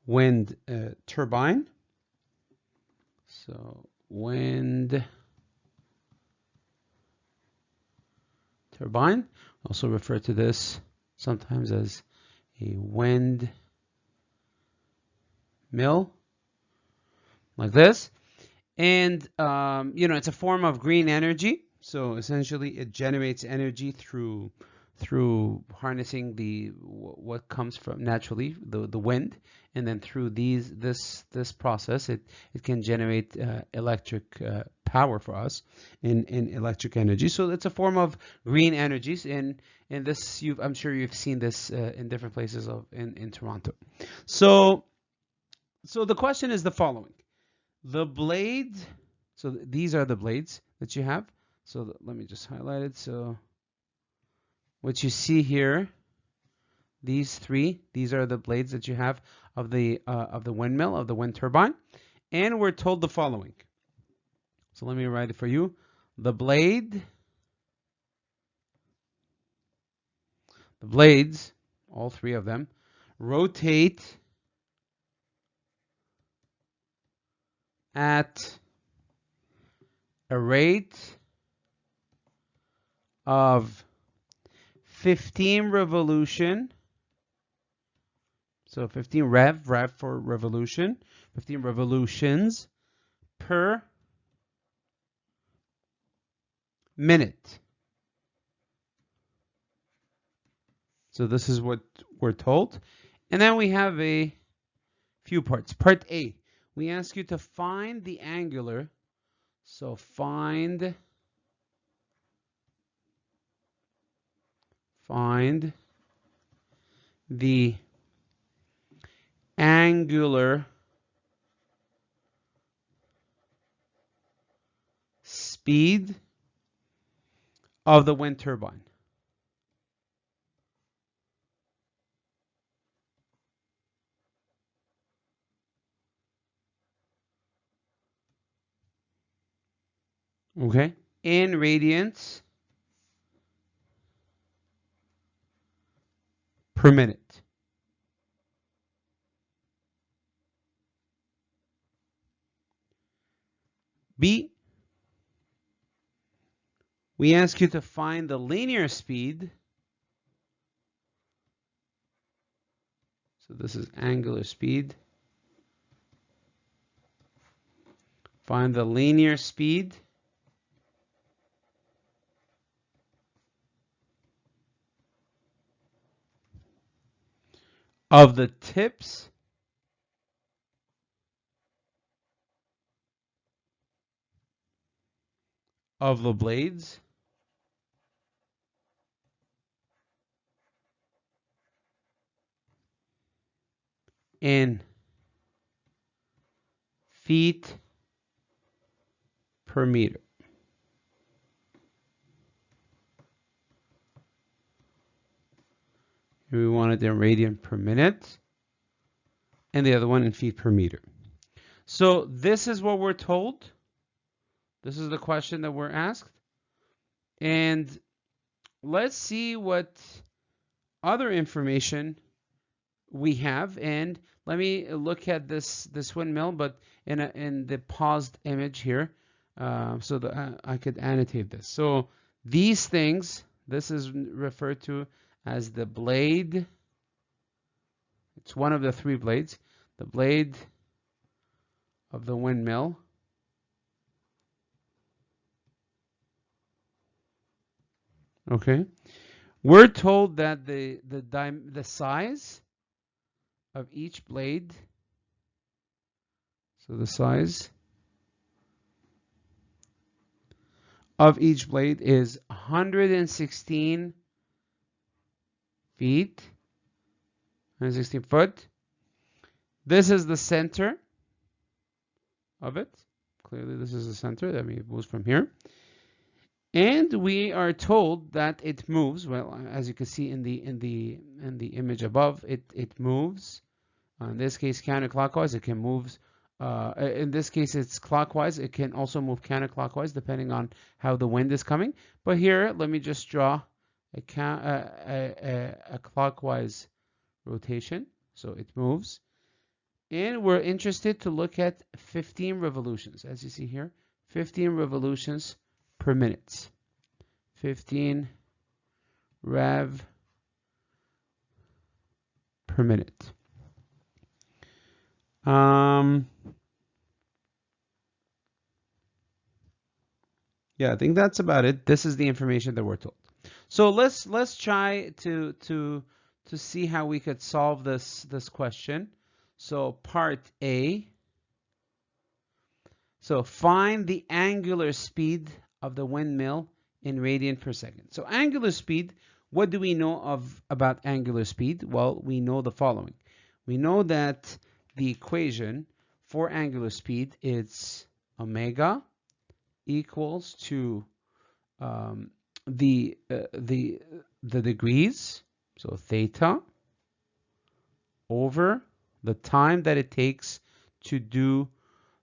wind turbine. So wind turbine. Also refer to this sometimes as a wind mill, like this. And you know, it's a form of green energy. So essentially it generates energy through harnessing what comes from naturally the wind, and then through this process it can generate electric power for us in electric energy. So it's a form of green energies, and this I'm sure you've seen this in different places in Toronto. So the question is the following. The blades, so these are the blades that you have. So let me just highlight it. So what you see here, these are the blades that you have of the windmill, of the wind turbine. And we're told the following. So let me write it for you. The blades, all 3 of them, rotate at a rate of 15 revolution. So 15 rev for revolution, 15 revolutions per minute. So this is what we're told. And then we have a few parts. Part A, we ask you to find the angular. So find the angular speed of the wind turbine. Okay, in radians per minute. B, we ask you to find the linear speed. So this is angular speed. Find the linear speed of the tips of the blades in feet per meter. We want it in radian per minute, and the other one in feet per meter. So this is what we're told. This is the question that we're asked. And let's see what other information we have. And let me look at this windmill, but in the paused image here, so that I could annotate this. So these things, this is referred to as the blade. It's one of the three blades. The blade of the windmill. Okay, we're told that the size of each blade. So the size of each blade is 116 feet, 116 foot. This is the center of it. Clearly, this is the center. That means it moves from here. And we are told that it moves. Well, as you can see in the image above, it moves. In this case, counterclockwise. It can move. In this case, it's clockwise. It can also move counterclockwise depending on how the wind is coming. But here, let me just draw a clockwise rotation. So it moves. And we're interested to look at 15 revolutions. As you see here, 15 revolutions per minute. 15 rev per minute. Yeah, I think that's about it. This is the information that we're told. So let's try to see how we could solve this question. So part A. So find the angular speed of the windmill in radian per second. So angular speed, what do we know about angular speed? Well, we know the following. We know that the equation for angular speed is omega equals to the degrees, so theta, over the time that it takes to do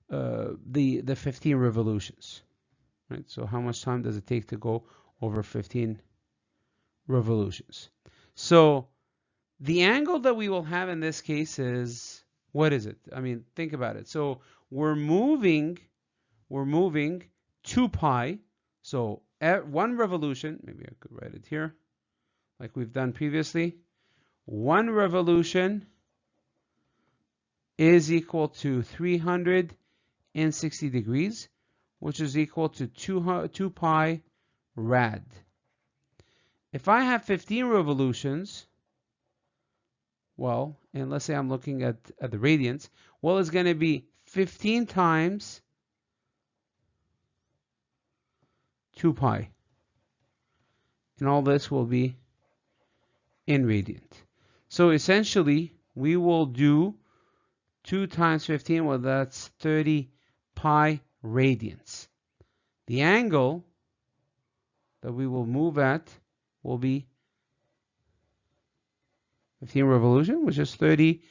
the 15 revolutions. Right? So how much time does it take to go over 15 revolutions? So the angle that we will have in this case is, what is it? I mean, think about it. So we're moving 2 pi. So at one revolution, maybe I could write it here. like we've done previously, 1 revolution is equal to 360 degrees, which is equal to 2 pi rad. If I have 15 revolutions, well, and let's say I'm looking at the radians, well, it's going to be 15 times 2 pi. And all this will be in radiant. So essentially, we will do 2 times 15, well, that's 30 pi radians. The angle that we will move at will be 15 revolution, which is 30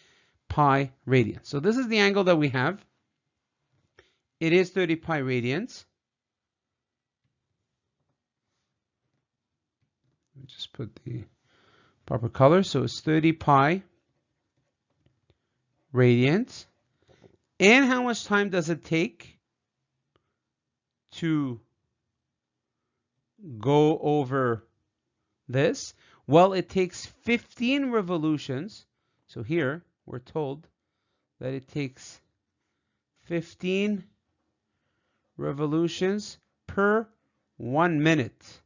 pi radians. So this is the angle that we have. It is 30 pi radians. Let me just put the proper color. So it's 30 pi radians. And how much time does it take to go over this? Well, it takes 15 revolutions. So here we're told that it takes 15 revolutions per 1 minute.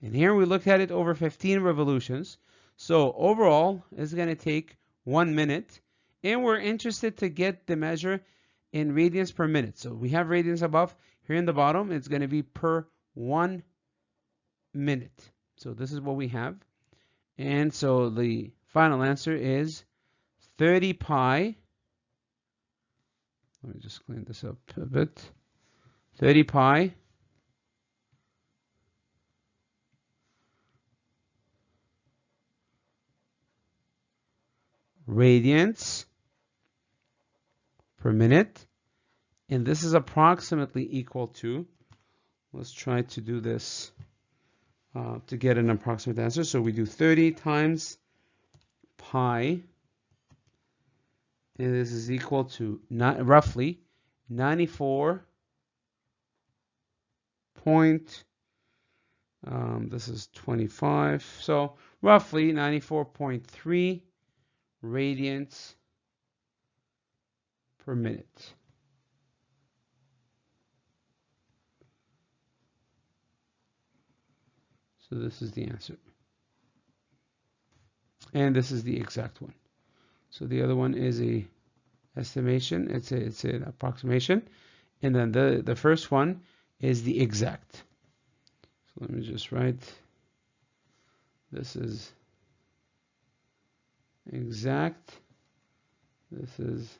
And here we looked at it over 15 revolutions. So overall, it's going to take 1 minute. And we're interested to get the measure in radians per minute. So we have radians above. Here in the bottom, it's going to be per 1 minute. So this is what we have. And so the final answer is 30 pi. Let me just clean this up a bit. 30 pi radians per minute. And this is approximately equal to, let's try to do this to get an approximate answer. So we do 30 times pi, and this is equal to roughly 94 point, this is 25, so roughly 94.3 radians per minute. So this is the answer. And this is the exact one. So the other one is a estimation. It's an approximation. And then the first one is the exact. So let me just write. This is exact. This is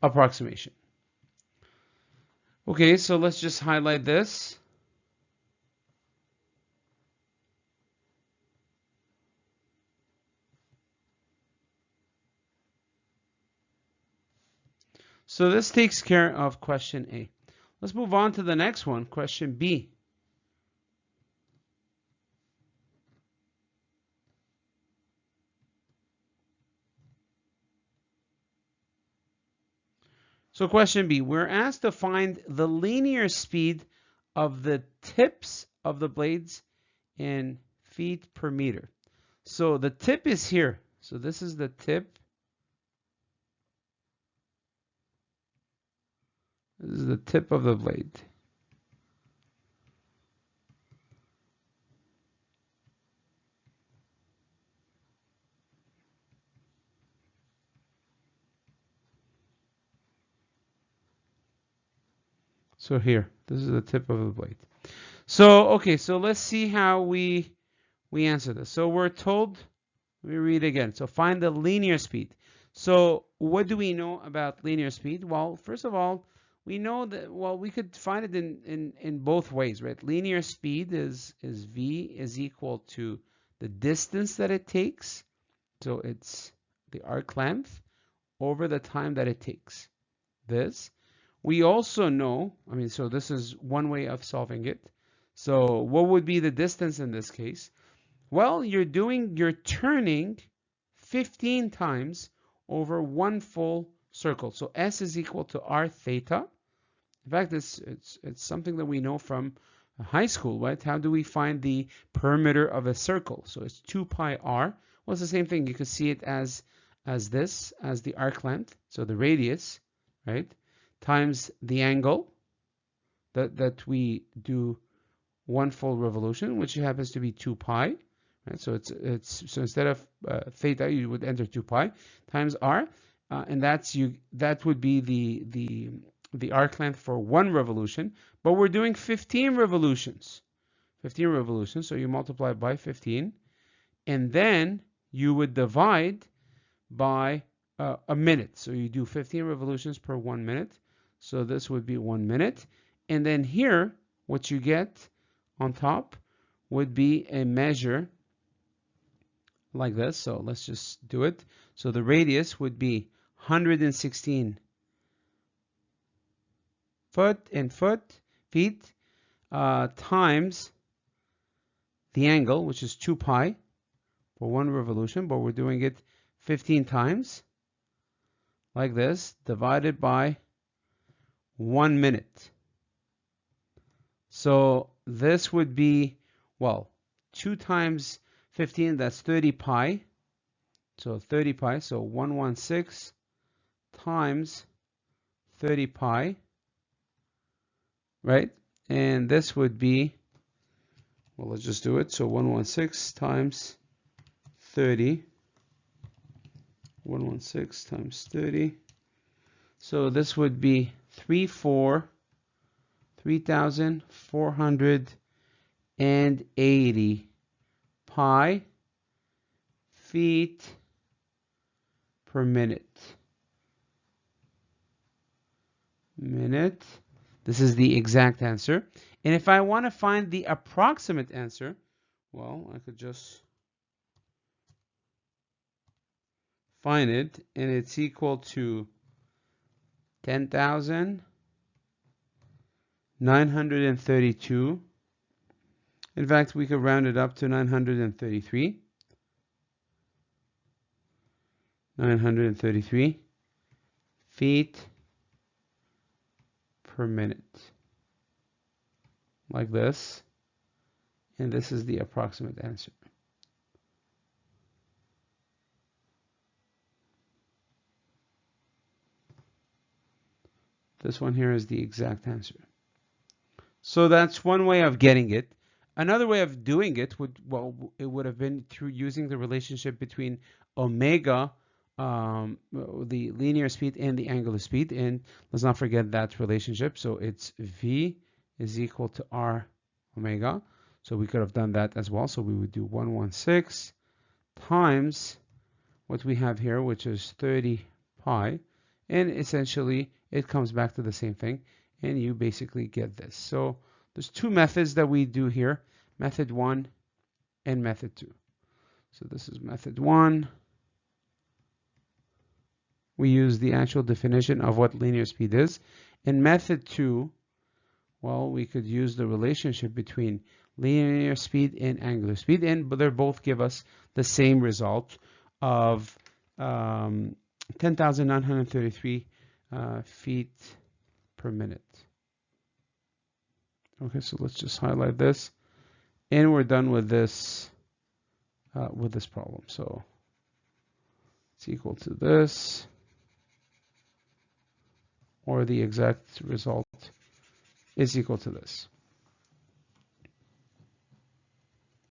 approximation. Okay, so let's just highlight this. So this takes care of question A. Let's move on to the next one, question B. So question B, we're asked to find the linear speed of the tips of the blades in feet per meter. So the tip is here. So this is the tip. This is the tip of the blade. So here, this is the tip of the blade. So, okay, so let's see how we answer this. So we're told, let me read again. So find the linear speed. So what do we know about linear speed? Well, first of all, we know that, well, we could find it in both ways, right? Linear speed is V is equal to the distance that it takes. So it's the arc length over the time that it takes. This. We also know, I mean, so this is one way of solving it. So what would be the distance in this case? Well, you're turning 15 times over one full circle. So S is equal to R theta. In fact, it's something that we know from high school, right? How do we find the perimeter of a circle? So it's 2 pi r. Well, it's the same thing. You could see it as this, as the arc length, so the radius, right, times the angle that we do one full revolution, which happens to be 2 pi, right? So so instead of theta, you would enter 2 pi times r, and that would be the arc length for one revolution. But we're doing 15 revolutions. 15 revolutions, so you multiply by 15, and then you would divide by a minute. So you do 15 revolutions per 1 minute. So this would be 1 minute. And then here, what you get on top would be a measure like this. So let's just do it. So the radius would be 116 feet times the angle, which is 2 pi for one revolution, but we're doing it 15 times like this, divided by 1 minute. So this would be, well, 2 times 15, that's 30 pi. So 30 pi, so 116 times 30 pi, right? And this would be, well, let's just do it. So 116 times 30. 116 times 30. So this would be 3,480 pi feet per minute. This is the exact answer. And if I want to find the approximate answer, well, I could just find it, and it's equal to 10,932. In fact, we could round it up to 933. 933 feet per minute. Like this. And this is the approximate answer. This one here is the exact answer. So that's one way of getting it. Another way of doing it would have been through using the relationship between omega, the linear speed, and the angular speed. And let's not forget that relationship. So it's V is equal to R omega. So we could have done that as well. So we would do 116 times what we have here, which is 30 pi. And essentially, it comes back to the same thing. And you basically get this. So there's two methods that we do here, method 1 and method 2. So this is method 1. We use the actual definition of what linear speed is. In method 2, well, we could use the relationship between linear speed and angular speed, and they both give us the same result of 10,933 feet per minute. Okay, so let's just highlight this, and we're done with this problem. So it's equal to this, or the exact result is equal to this.